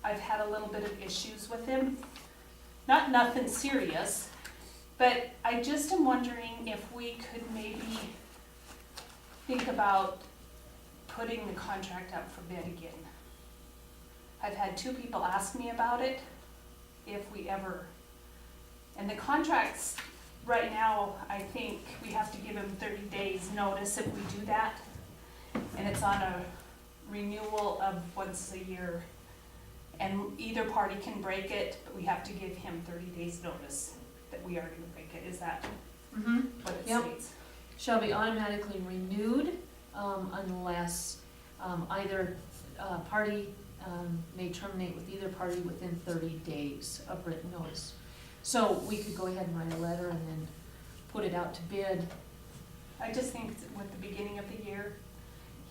I've had a little bit of issues with him. Nothing serious, but I just am wondering if we could maybe think about putting the contract up for bid again. I've had 2 people ask me about it, if we ever, and the contracts, right now, I think we have to give him 30 days notice if we do that. And it's on a renewal of once a year. And either party can break it, but we have to give him 30 days notice that we are gonna break it. Is that what it Yep. states? Shall be automatically renewed unless either party may terminate with either party within 30 days of written notice. So we could go ahead and write a letter and then put it out to bid. I just think with the beginning of the year,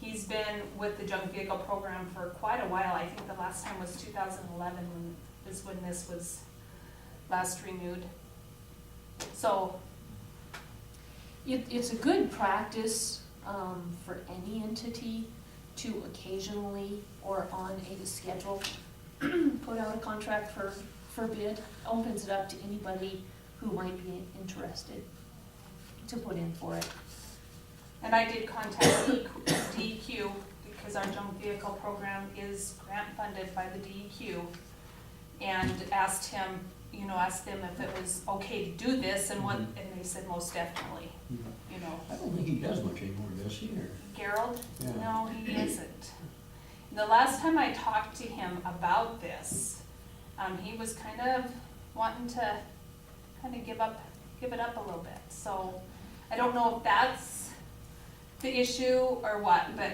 He's been with the junk vehicle program for quite a while. I think the last time was 2011 is when this was last renewed. So, It's a good practice for any entity to occasionally or on a schedule put out a contract for bid. Opens it up to anybody who might be interested to put in for it. and I did contact DEQ because our junk vehicle program is grant funded by the DEQ, and asked him, asked them if it was okay to do this and what, and they said most definitely, I don't think he does much anymore, does he, or? Gerald? Yeah. No, he isn't. The last time I talked to him about this, he was kind of wanting to kind of give it up a little bit. So I don't know if that's the issue or what, but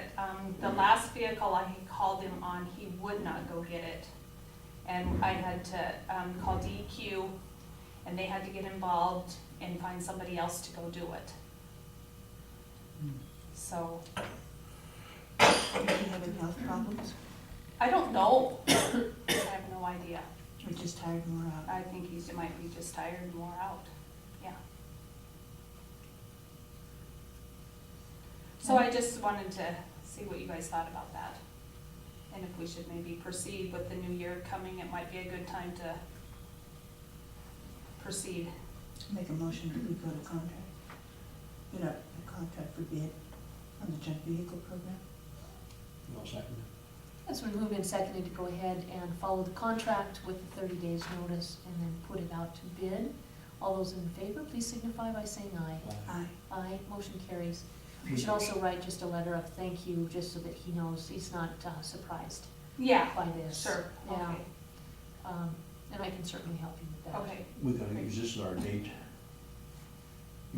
the last vehicle I had called him on, he would not go get it. And I had to call DEQ, and they had to get involved and find somebody else to go do it. So, Does he have any health problems? I don't know. I have no idea. Or just tired and wore out? I think he might be just tired and wore out. Yeah. So I just wanted to see what you guys thought about that. And if we should maybe proceed with the new year coming, it might be a good time to proceed. Make a motion that we go to contract. Put up a contract for bid on the junk vehicle program. No second. It's been moved and seconded to go ahead and follow the contract with the 30 days notice and then put it out to bid. All those in favor, please signify by saying aye. Aye. Aye, motion carries. We should also write just a letter of thank you, just so that he knows he's not surprised Yeah, by this. sure, Yeah. okay, And I can certainly help you with that. okay. We gotta use this as our date.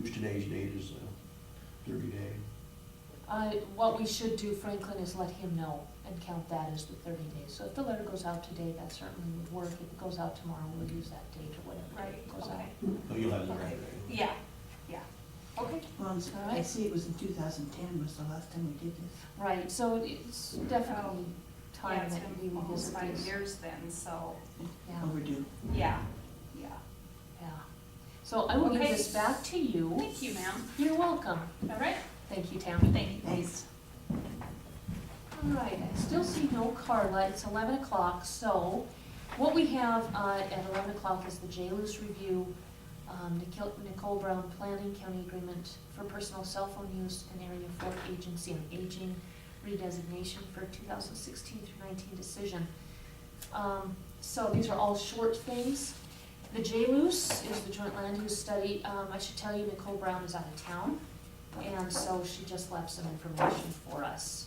Use today's date as the 30-day. What we should do, Franklin, is let him know and count that as the 30 days. So if the letter goes out today, that certainly would work. If it goes out tomorrow, we'll use that date or whatever Right, it goes out. okay. So you'll have the Okay. right. Yeah, yeah, okay. Well, All I right. see it was in 2010 was the last time we did this. Right, so it's definitely Yeah, time it's that we been almost revisit 5 these. years then, so, Yeah, Overdue. yeah, yeah. yeah. So I will give Okay. this back to you. Thank you, ma'am. You're welcome. All right, Thank you, Tammy. thank you. Thanks. All right, I still see no Carla, it's 11 o'clock, so what we have at 11 o'clock is the JLUS review, Nicole Brown Planning County Agreement for Personal Cell Phone Use and Area 4 Agency on Aging redesignation for 2016 through 19 decision. So these are all short things. The JLUS is the Joint Land Use Study. I should tell you Nicole Brown is out of town, and so she just left some information for us.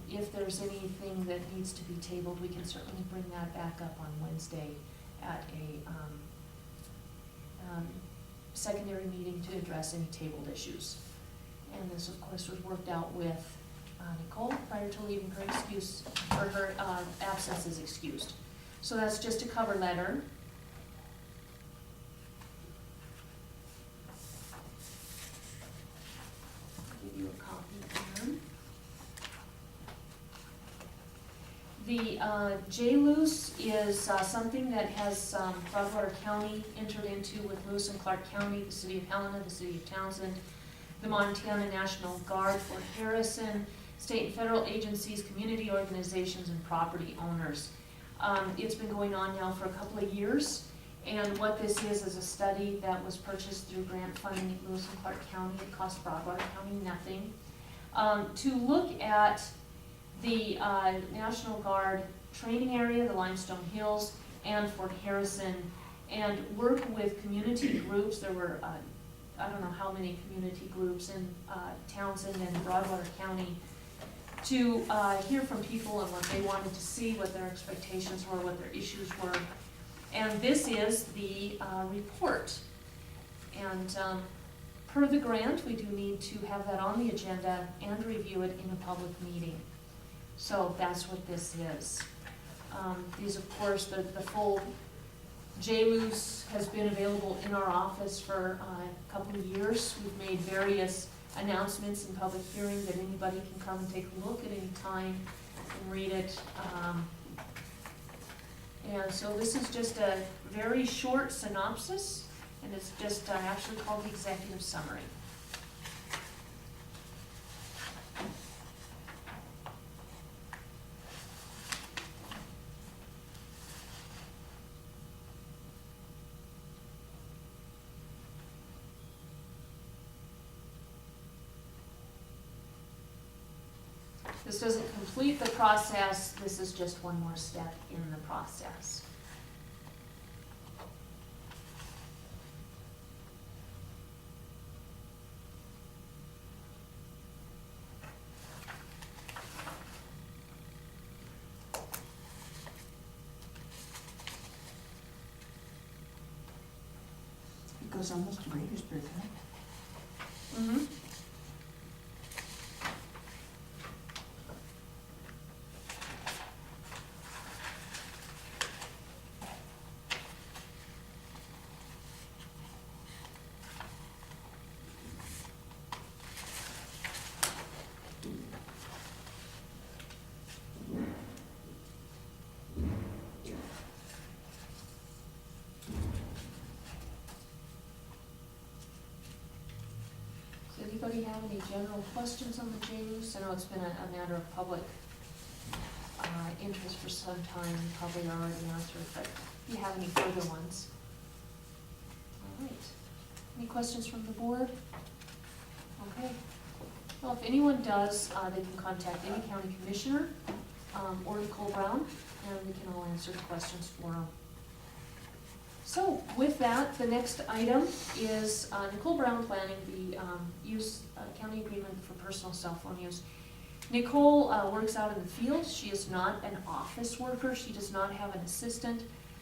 If there's anything that needs to be tabled, we can certainly bring that back up on Wednesday at a secondary meeting to address any tabled issues. And this, of course, was worked out with Nicole prior to leaving. Her excuse, or her absence is excused. So that's just a cover letter. I'll give you a copy again. The JLUS is something that has Broadwater County entered into with Lewis and Clark County, the City of Helena, the City of Townsend, the Montana National Guard, Fort Harrison, state and federal agencies, community organizations, and property owners. It's been going on now for a couple of years, and what this is a study that was purchased through grant funding at Lewis and Clark County. It cost Broadwater County nothing. To look at the National Guard training area, the Limestone Hills, and Fort Harrison, and work with community groups. There were, I don't know how many community groups in Townsend and Broadwater County, to hear from people and what they wanted to see, what their expectations were, what their issues were. And this is the report. And per the grant, we do need to have that on the agenda and review it in a public meeting. So that's what this is. These, of course, the full JLUS has been available in our office for a couple of years. We've made various announcements and public hearing that anybody can come and take a look at any time and read it. And so this is just a very short synopsis, and it's just actually called the executive summary. This doesn't complete the process, this is just one more step in the process. It goes almost to Gaithersburg, huh? Mm-hmm. Does anybody have any general questions on the J-Roos? I know it's been a matter of public interest for some time, you probably already answered, but if you have any further ones. All right. Any questions from the board? Okay. Well, if anyone does, they can contact any county commissioner or Nicole Brown, and we can all answer the questions for them. So with that, the next item is Nicole Brown planning the county agreement for personal cell phone use. Nicole works out in the field. She is not an office worker. She does not have an assistant.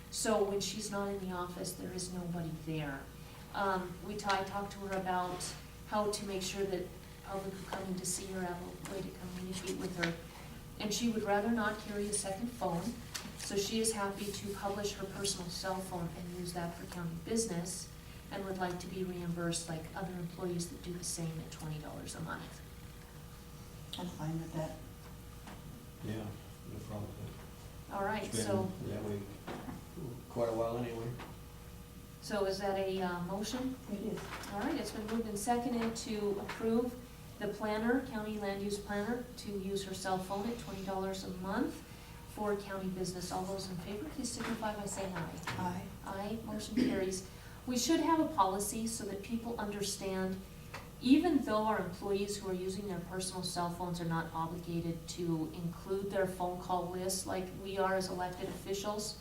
So when she's not in the office, there is nobody there. I talked to her about how to make sure that public who come in to see her have a way to communicate with her. And she would rather not carry a second phone. So she is happy to publish her personal cell phone and use that for county business, and would like to be reimbursed like other employees that do the same at $20 a month. I'm fine with that. Yeah, no problem with All that. right, It's been so, that way quite a while anyway. so is that a motion? It is. All right, it's been moved and seconded to approve the planner, county land use planner, to use her cell phone at $20 a month for county business. All those in favor, please signify by saying aye. Aye. Aye, motion carries. We should have a policy so that people understand, even though our employees who are using their personal cell phones are not obligated to include their phone call list like we are as elected officials,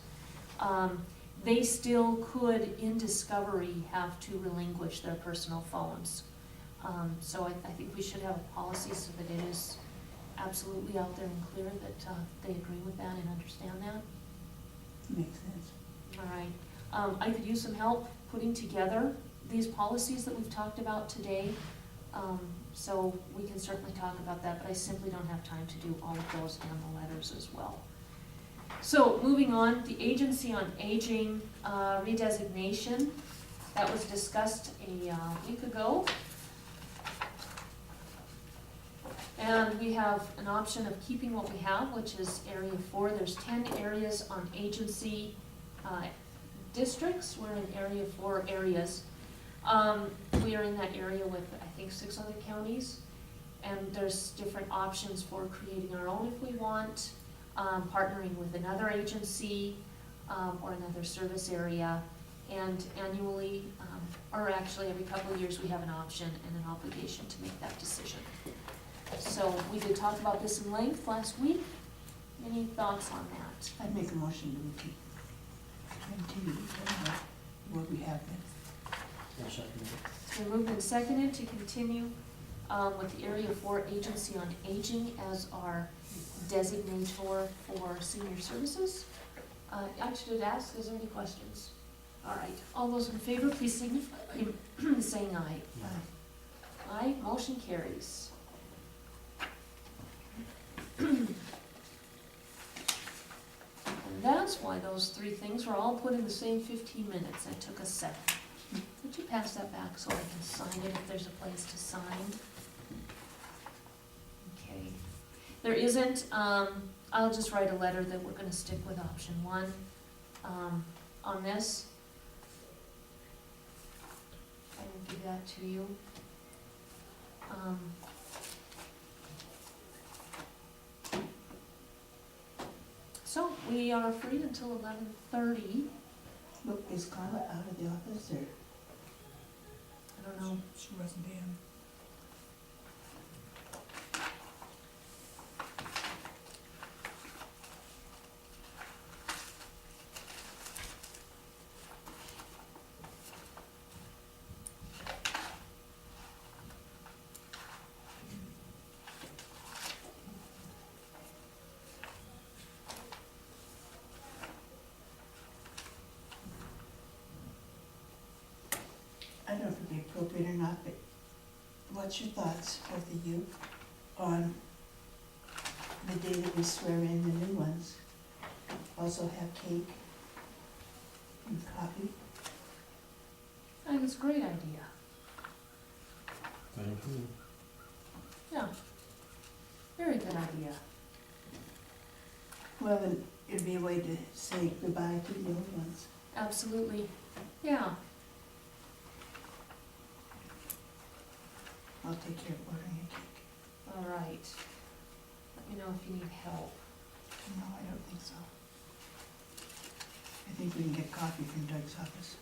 they still could, in discovery, have to relinquish their personal phones. So I think we should have a policy so that it is absolutely out there and clear that they agree with that and understand that. Makes sense. All right. I could use some help putting together these policies that we've talked about today. So we can certainly talk about that, but I simply don't have time to do all of those and the letters as well. So moving on, the Agency on Aging redesignation, that was discussed a week ago. And we have an option of keeping what we have, which is Area 4. There's 10 areas on agency districts. We're in Area 4 areas. We are in that area with, I think, 6 other counties. And there's different options for creating our own if we want, partnering with another agency or another service area. And annually, or actually every couple of years, we have an option and an obligation to make that decision. So we did talk about this in length last week. Any thoughts on that? I'd make a motion to continue what we have been. I'll second it. It's been moved and seconded to continue with the Area 4 Agency on Aging as our designator for senior services. I should ask, is there any questions? All right, all those in favor, please signify by saying aye. Aye. Aye, motion carries. And that's why those 3 things were all put in the same 15 minutes. It took us 7. Would you pass that back so I can sign it if there's a place to sign? There isn't, I'll just write a letter that we're gonna stick with option one, on this. I will give that to you. So, we are free until 11:30. Look, is Carla out of the office or? I don't know. She wasn't in. I don't know if it'd be appropriate or not, but what's your thoughts, both of you, on the day that we swear in the new ones? Also have cake and coffee? I think it's a great idea. Thank you. Yeah. Very good idea. Well, then it'd be a way to say goodbye to the old ones. Absolutely. Yeah. I'll take care of ordering a cake. All right. Let me know if you need help. No, I don't think so. I think we can get coffee from Doug's office.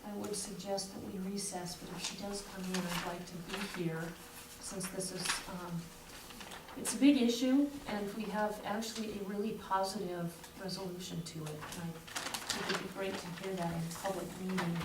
I would suggest that we recess, but if she does come in, I'd like to be here, since this is, it's a big issue, and we have actually a really positive resolution to it. And I think it'd be great to hear that in public meeting.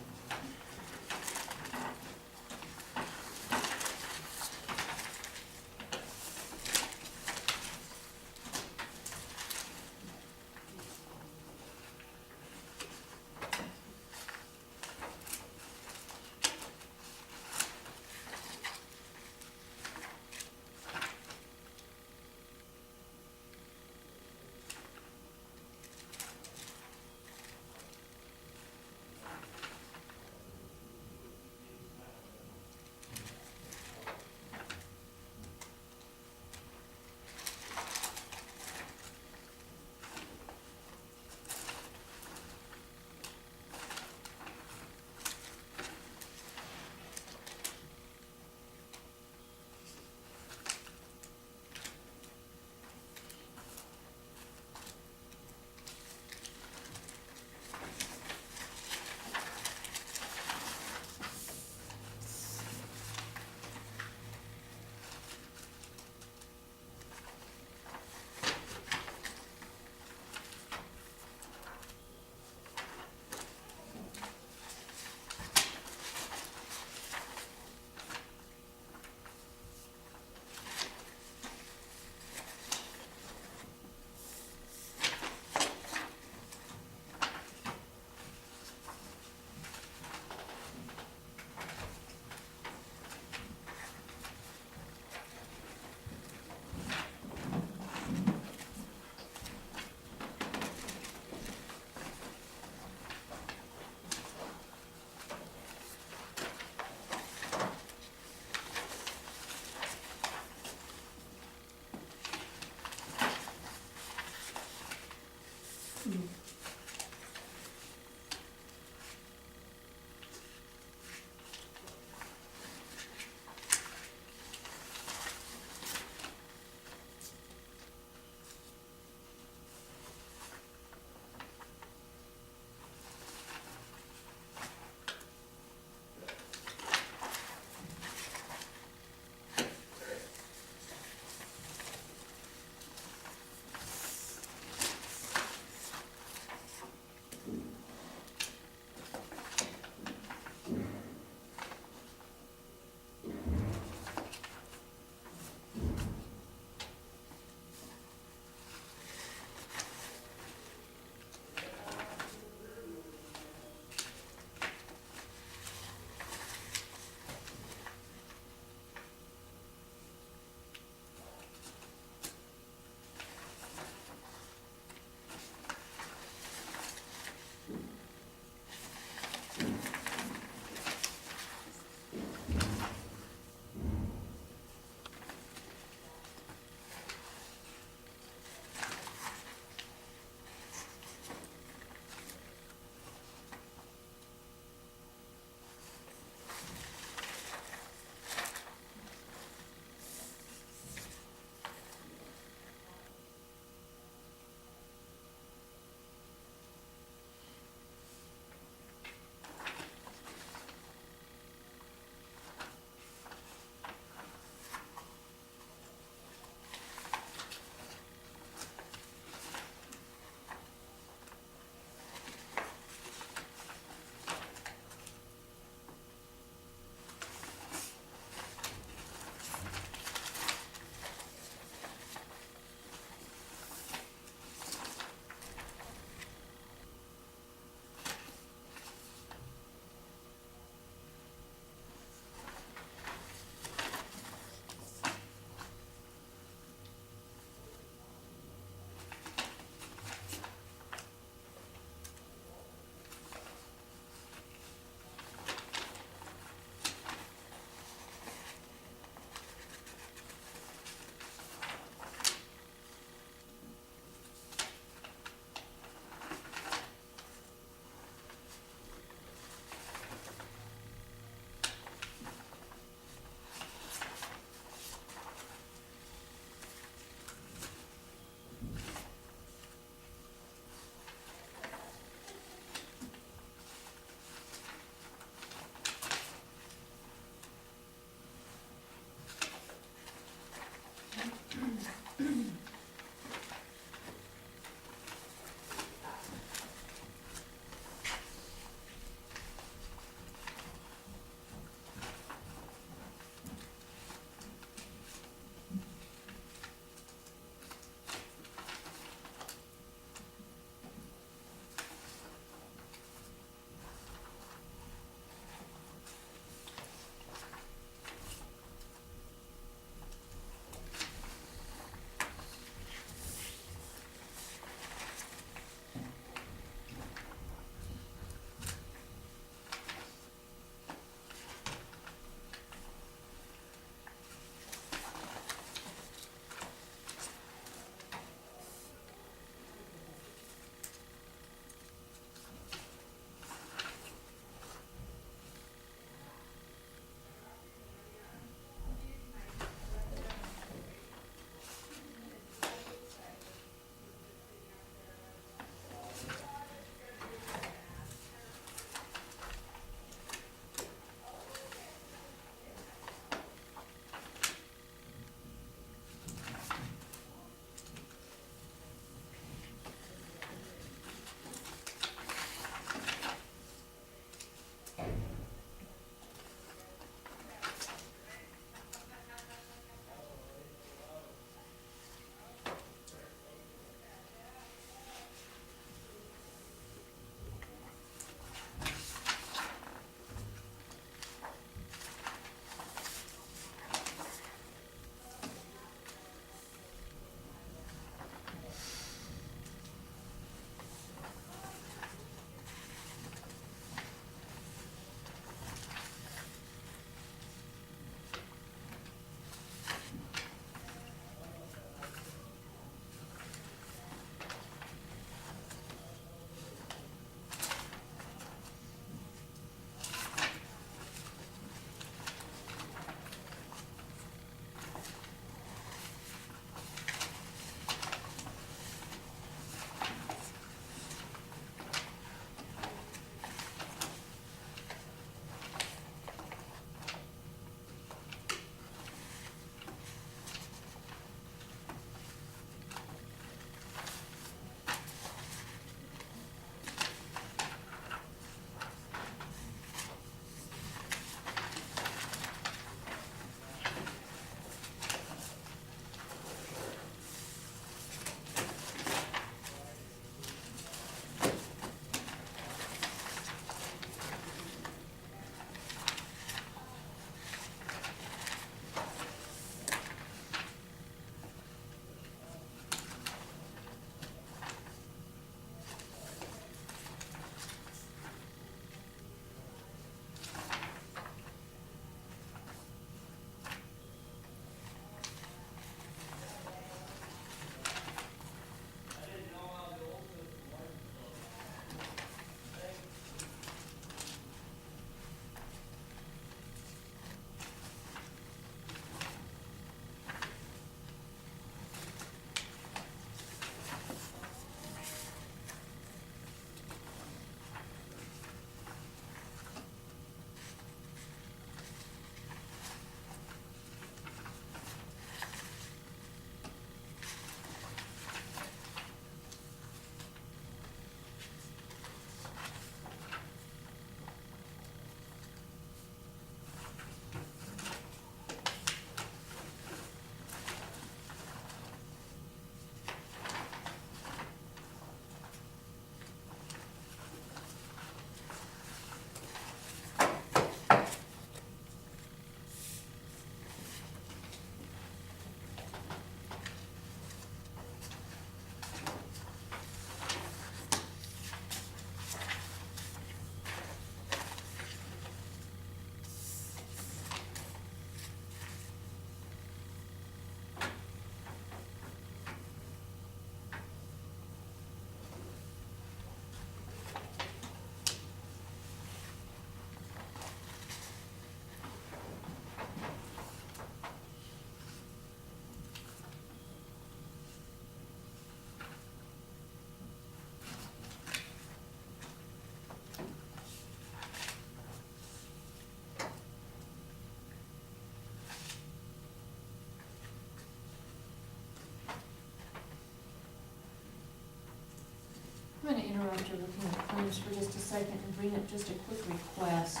interrupt your looking at claims for just a second and bring up just a quick request.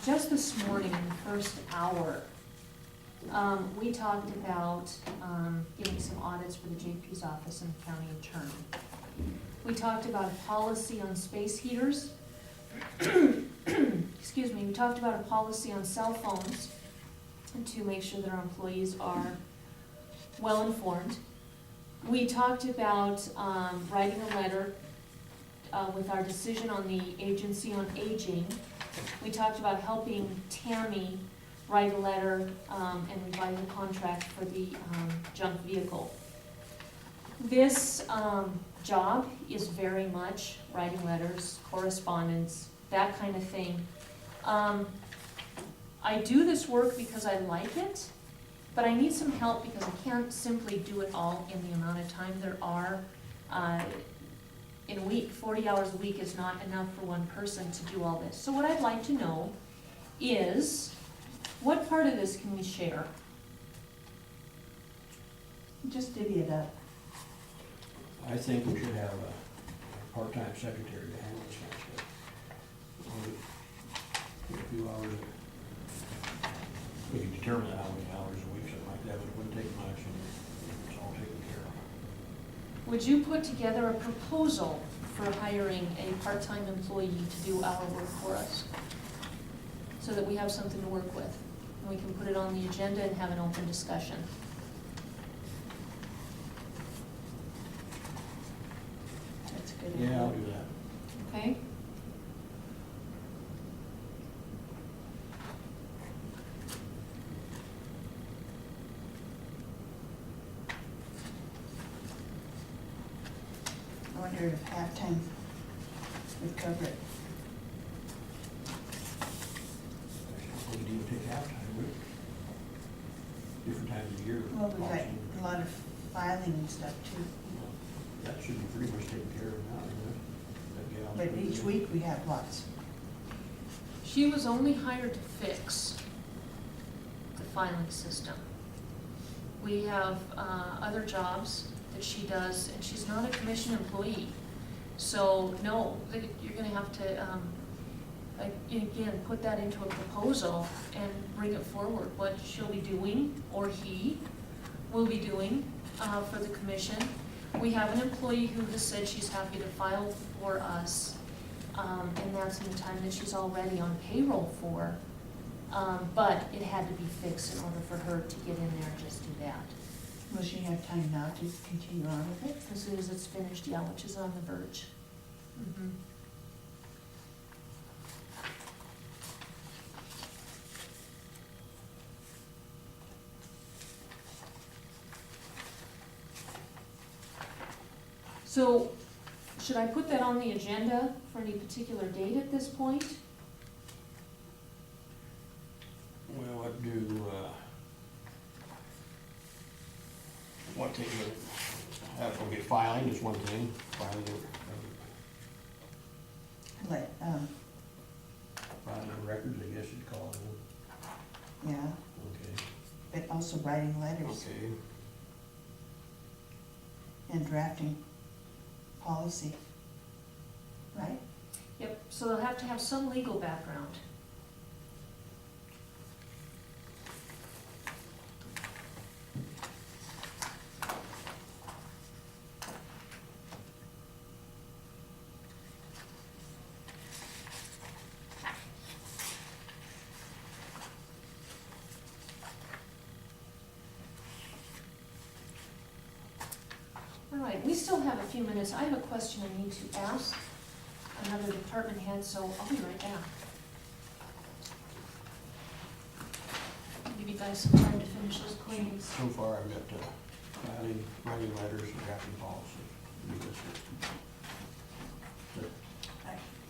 Just this morning, in the first hour, we talked about, getting some audits for the JP's office and the county attorney. We talked about a policy on space heaters. Excuse me, we talked about a policy on cell phones and to make sure that our employees are well informed. We talked about, writing a letter, with our decision on the Agency on Aging. We talked about helping Tammy write a letter, and revise the contract for the, junk vehicle. This, job is very much writing letters, correspondence, that kind of thing. I do this work because I like it, but I need some help because I can't simply do it all in the amount of time there are. In a week, 40 hours a week is not enough for one person to do all this. So what I'd like to know is, what part of this can we share? Just divvy it up. I think we should have a part-time secretary to handle this kind of stuff. Only a few hours, we can determine how many hours a week, something like that, but it wouldn't take much, and it's all taken care of. Would you put together a proposal for hiring a part-time employee to do our work for us? So that we have something to work with, and we can put it on the agenda and have an open discussion. That's a good idea. Yeah, I'll do that. Okay? I wonder if halftime would cover it. We could even take halftime, would different times of year. Well, we got also. a lot of filing and stuff too. That should be pretty much taken care of now, isn't it? That gal's But pretty each good. week we have lots. She was only hired to fix the filing system. We have other jobs that she does, and she's not a commission employee. So, no, you're gonna have to, again, put that into a proposal and bring it forward, what she'll be doing, or he will be doing for the commission. We have an employee who has said she's happy to file for us, and that's in the time that she's already on payroll for. But it had to be fixed in order for her to get in there and just do that. Will she have time now to continue on with it? As soon as it's finished, yeah, which is on the verge. Mhm. So, should I put that on the agenda for any particular date at this point? Well, what do, one thing, okay, filing is one thing, filing of records, I guess you'd call it, Yeah, okay, but also writing letters okay. and drafting policy, right? Yep, so they'll have to have some legal background. All right, we still have a few minutes. I have a question I need to ask another department head, so I'll be right back. Give you guys some time to finish those claims. So far, I've got filing, writing letters, and drafting policy.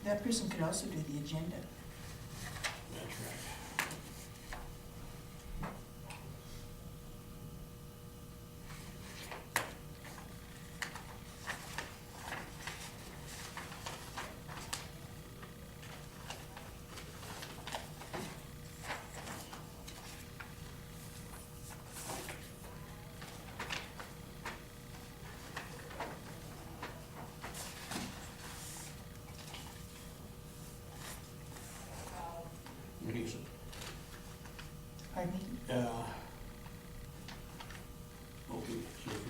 That person could also do the agenda. That's right.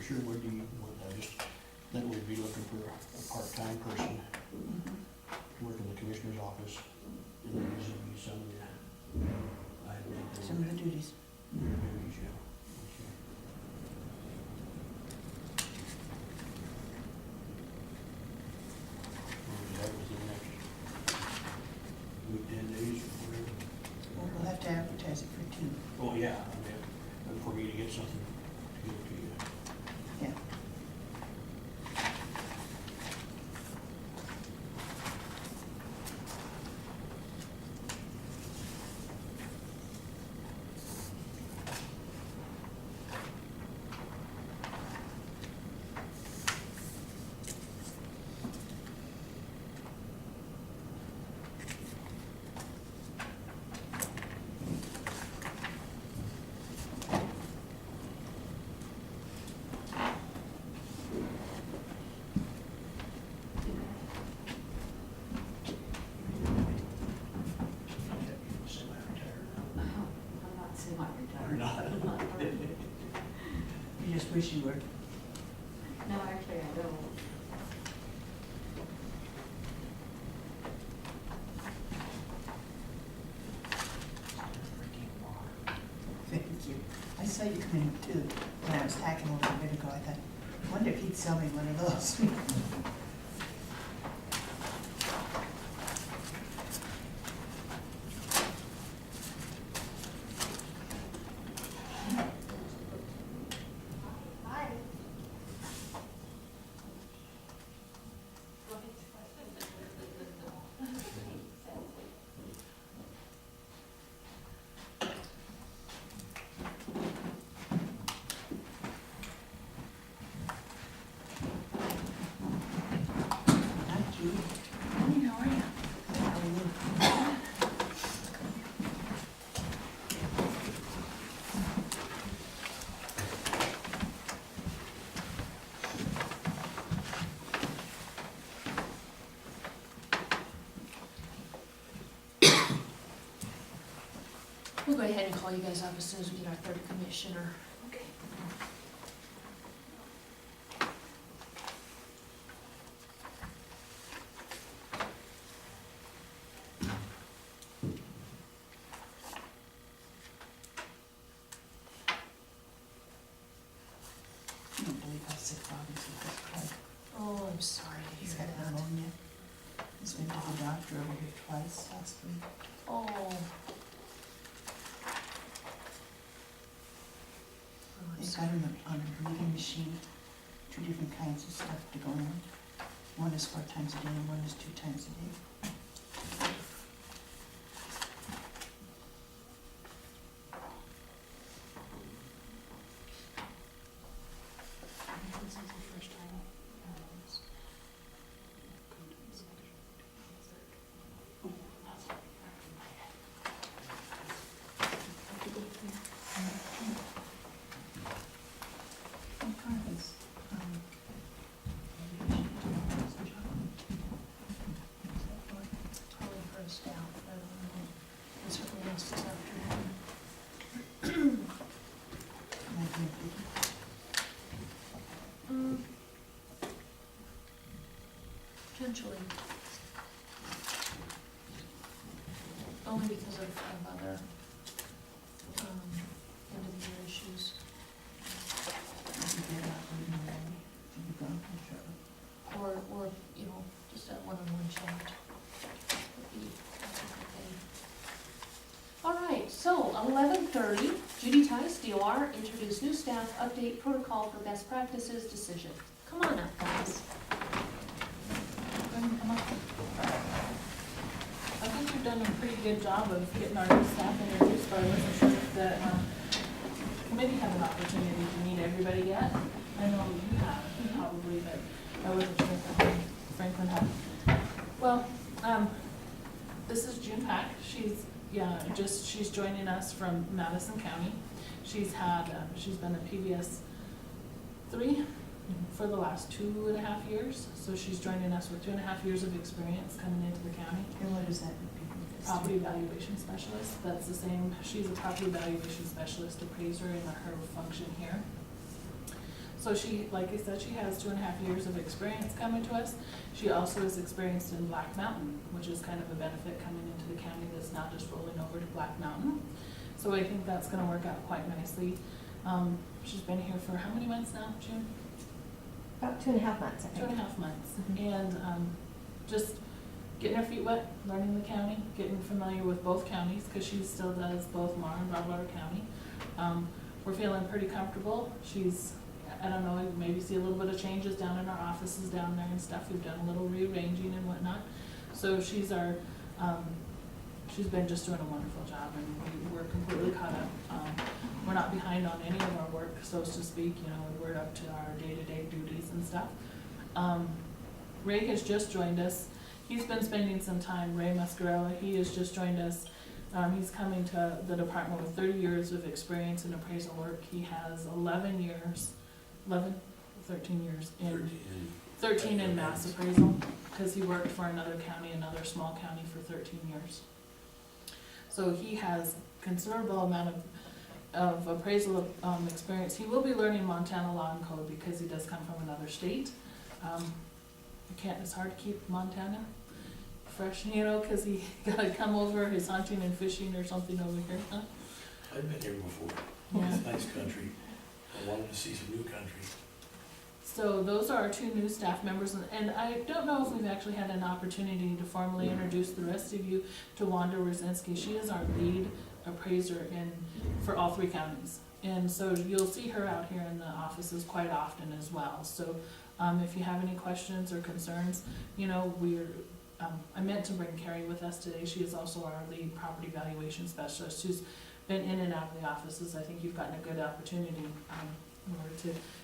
sure would be, I just think we'd be looking for a part-time person to work in the commissioner's office. And then there's gonna be some, I think. Some of the duties. Duties, yeah. Okay. That was the next week, 10 days or whatever. Well, we'll have to advertise it for 2. Oh, yeah, I mean, and for me to get something to give to you. Yeah. Or not. You just wish you were. No, actually, I don't. Thank you. I saw you come in too, when I was hacking over a bit ago. I thought, I wonder if he'd sell me one of those. Hi, Judy. How are you? How are you? We'll go ahead and call you guys up as soon as we get our third commissioner. Okay. I don't believe how sick Robinson has cried. Oh, I'm sorry to He's hear had that. pneumonia. He's been to the doctor over here twice last week. Oh. Oh, I'm They've got sorry. him on a breathing machine, 2 different kinds of stuff to go on. One is 4 times a day and one is 2 times a day. This is the first time. What kind is, Probably for a staff, I don't know. And certainly else this afternoon. Potentially. Only because of other, end of the year issues. Or, you know, just a one-on-one chat. Would be okay. All right, so 11:30, Judy Tice, DOR, introduce new staff, update protocol for best practices decision. Come on up, guys. I think we've done a pretty good job of getting our new staff introduced, but I wasn't sure if the committee had an opportunity to meet everybody yet. I know you have, probably, but I wasn't sure if Franklin had. Well, this is June Pack. She's joining us from Madison County. She's been a PBS 3 for the last 2.5 years. So she's joining us with 2.5 years of experience coming into the county. And what does that mean? Property valuation specialist, that's the same, she's a property valuation specialist appraiser in her function here. So So she, like I said, she has 2.5 years of experience coming to us. She also is experienced in Black Mountain, which is kind of a benefit coming into the county that's not just rolling over to Black Mountain. So I think that's gonna work out quite nicely. She's been here for how many months now, June? About 2.5 months, I think. 2.5 months. And just getting her feet wet, learning the county, getting familiar with both counties, because she still does both Marr and Broadwater County. We're feeling pretty comfortable. She's, I don't know, maybe see a little bit of changes down in our offices down there and stuff. We've done a little rearranging and whatnot. So she's our, she's been just doing a wonderful job, and we're completely caught up. We're not behind on any of our work, so to speak. You know, we're up to our day-to-day duties and stuff. Ray has just joined us. He's been spending some time, Ray Muscarella, he has just joined us. He's coming to the department with 30 years of experience in appraisal work. He has 13 years in 13 in mass appraisal, because he worked for another county, another small county, for 13 years. So he has considerable amount of appraisal experience. He will be learning Montana law and code because he does come from another state. It's hard to keep Montana fresh, you know, because he gotta come over, he's hunting and fishing or something over here, huh? I've been here before. Yeah. It's a nice country. I wanted to see some new country. So those are our 2 new staff members, and I don't know if we've actually had an opportunity to formally introduce the rest of you to Wanda Rosensky. She is our lead appraiser for all 3 counties. And so you'll see her out here in the offices quite often as well. So if you have any questions or concerns, you know, I meant to bring Carrie with us today. She is also our lead property valuation specialist, who's been in and out of the offices. I think you've gotten a good opportunity in order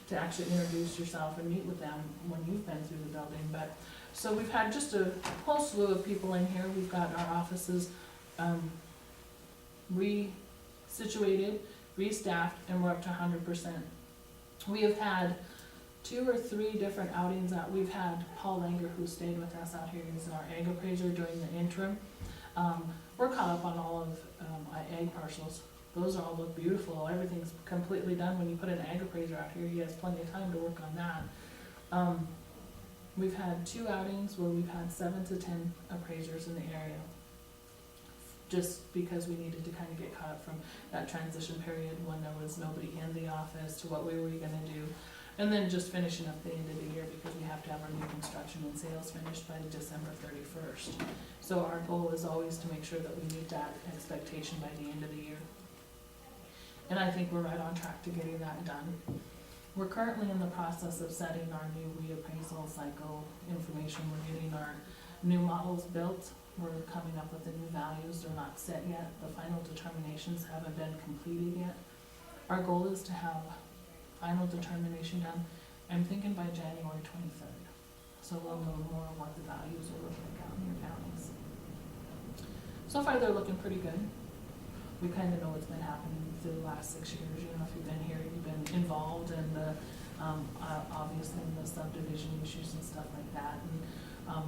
to actually introduce yourself and meet with them when you've been through the building. But so we've had just a whole slew of people in here. We've got our offices resituated, restaffed, and we're up to 100%. We have had 2 or 3 different outings out. We've had Paul Langer, who stayed with us out here. He's our ag appraiser during the interim. We're caught up on all of ag parcels. Those all look beautiful. Everything's completely done. When you put an ag appraiser out here, he has plenty of time to work on that. We've had 2 outings where we've had 7 to 10 appraisers in the area, just because we needed to kind of get caught up from that transition period when there was nobody in the office to what we were gonna do. And then just finishing up the end of the year, because we have to have our new construction and sales finished by December 31st. So our goal is always to make sure that we meet that expectation by the end of the year. And I think we're right on track to getting that done. We're currently in the process of setting our new reappraisal cycle information. We're getting our new models built. We're coming up with the new values. They're not set yet. The final determinations haven't been completed yet. Our goal is to have final determination done, I'm thinking by January 23rd. So we'll know more of what the values are looking like out in your counties. So far, they're looking pretty good. We kind of know what's been happening through the last 6 years. You know, if you've been here, you've been involved in the, obviously in the subdivision issues and stuff like that, and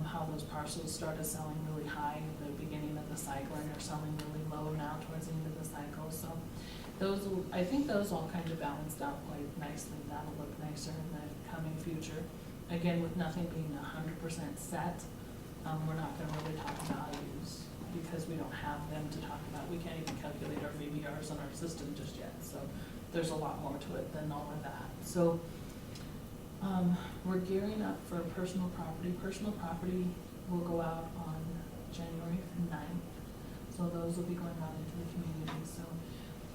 how those parcels started selling really high at the beginning of the cycle, and they're selling really low now towards the end of the cycle. So I think those all kind of balanced out quite nicely. That'll look nicer in the coming future. Again, with nothing being 100% set, we're not gonna really talk values because we don't have them to talk about. We can't even calculate our VBRs on our system just yet. So there's a lot more to it than all of that. So we're gearing up for personal property. Personal property will go out on January 9th. So those will be going out into the community. So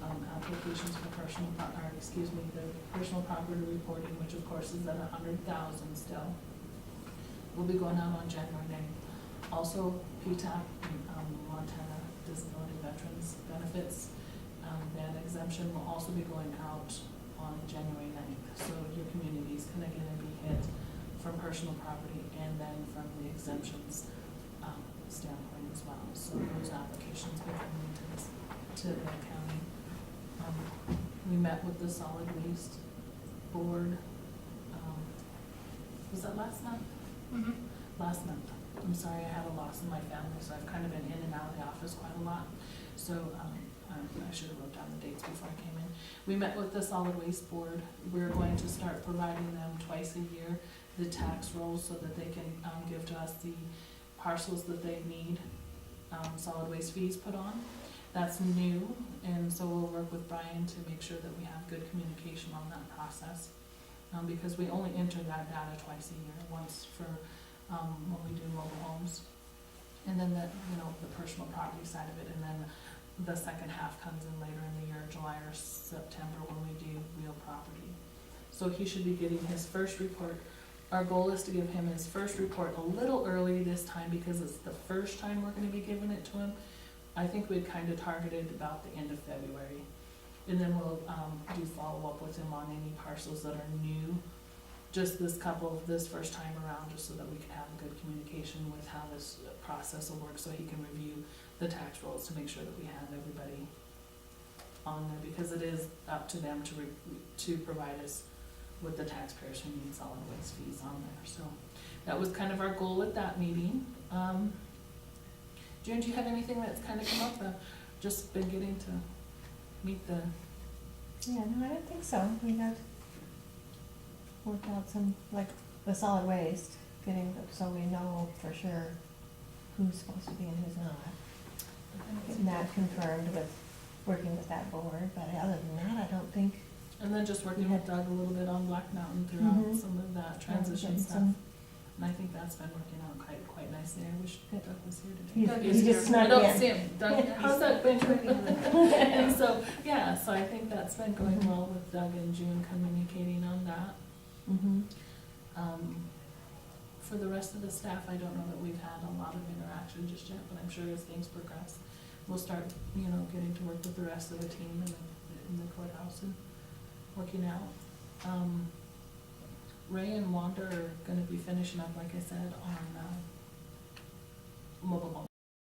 applications for the personal property reporting, which of course is at 100,000 still, will be going out on January 9th. Also, PTAP, Montana Disability Veterans Benefits, that exemption will also be going out on January 9th. So your community is going to be hit from personal property and then from the exemptions standpoint as well. So those applications will come to the county. We met with the solid waste board, was that last month? Mm-hmm. Last month. I'm sorry, I had a loss in my family, so I've kind of been in and out of the office quite a lot. So I should have wrote down the dates before I came in. We met with the solid waste board. We're going to start providing them twice a year the tax rolls so that they can, give to us the parcels that they need, solid waste fees put on. That's new, and so we'll work with Brian to make sure that we have good communication on that process. Because we only enter that data twice a year, once for, when we do mobile homes. And then the, the personal property side of it, and then the second half comes in later in the year, July or September, when we do real property. So he should be getting his first report. Our goal is to give him his first report a little early this time, because it's the first time we're gonna be giving it to him. I think we'd kind of targeted about the end of February. And then we'll, do follow-up with him on any parcels that are new, just this first time around, just so that we can have a good communication with how this process will work, so he can review the tax rolls to make sure that we have everybody on there, because it is up to them to provide us with the taxpayers who need solid waste fees on there. So that was kind of our goal at that meeting. June, do you have anything that's kind of come up? Just been getting to meet the... Yeah, no, I don't think so. We got worked out some, like, the solid waste, so we know for sure who's supposed to be and who's not. Getting that confirmed with, working with that board, but other than that, I don't think. And then just working with Doug a little bit on Black Mountain throughout some of that transition stuff. And I think that's been working out quite nicely. I wish Doug was here today. Doug is He here. just snuck I don't in. see him. Doug, how's that been? And so, yeah, so I think that's been going well with Doug and June communicating on that. For the rest of the staff, I don't know that we've had a lot of interaction just yet, but I'm sure as things progress, we'll start, getting to work with the rest of the team in the courthouse and working out. Ray and Wanda are gonna be finishing up, like I said, on, mobile home.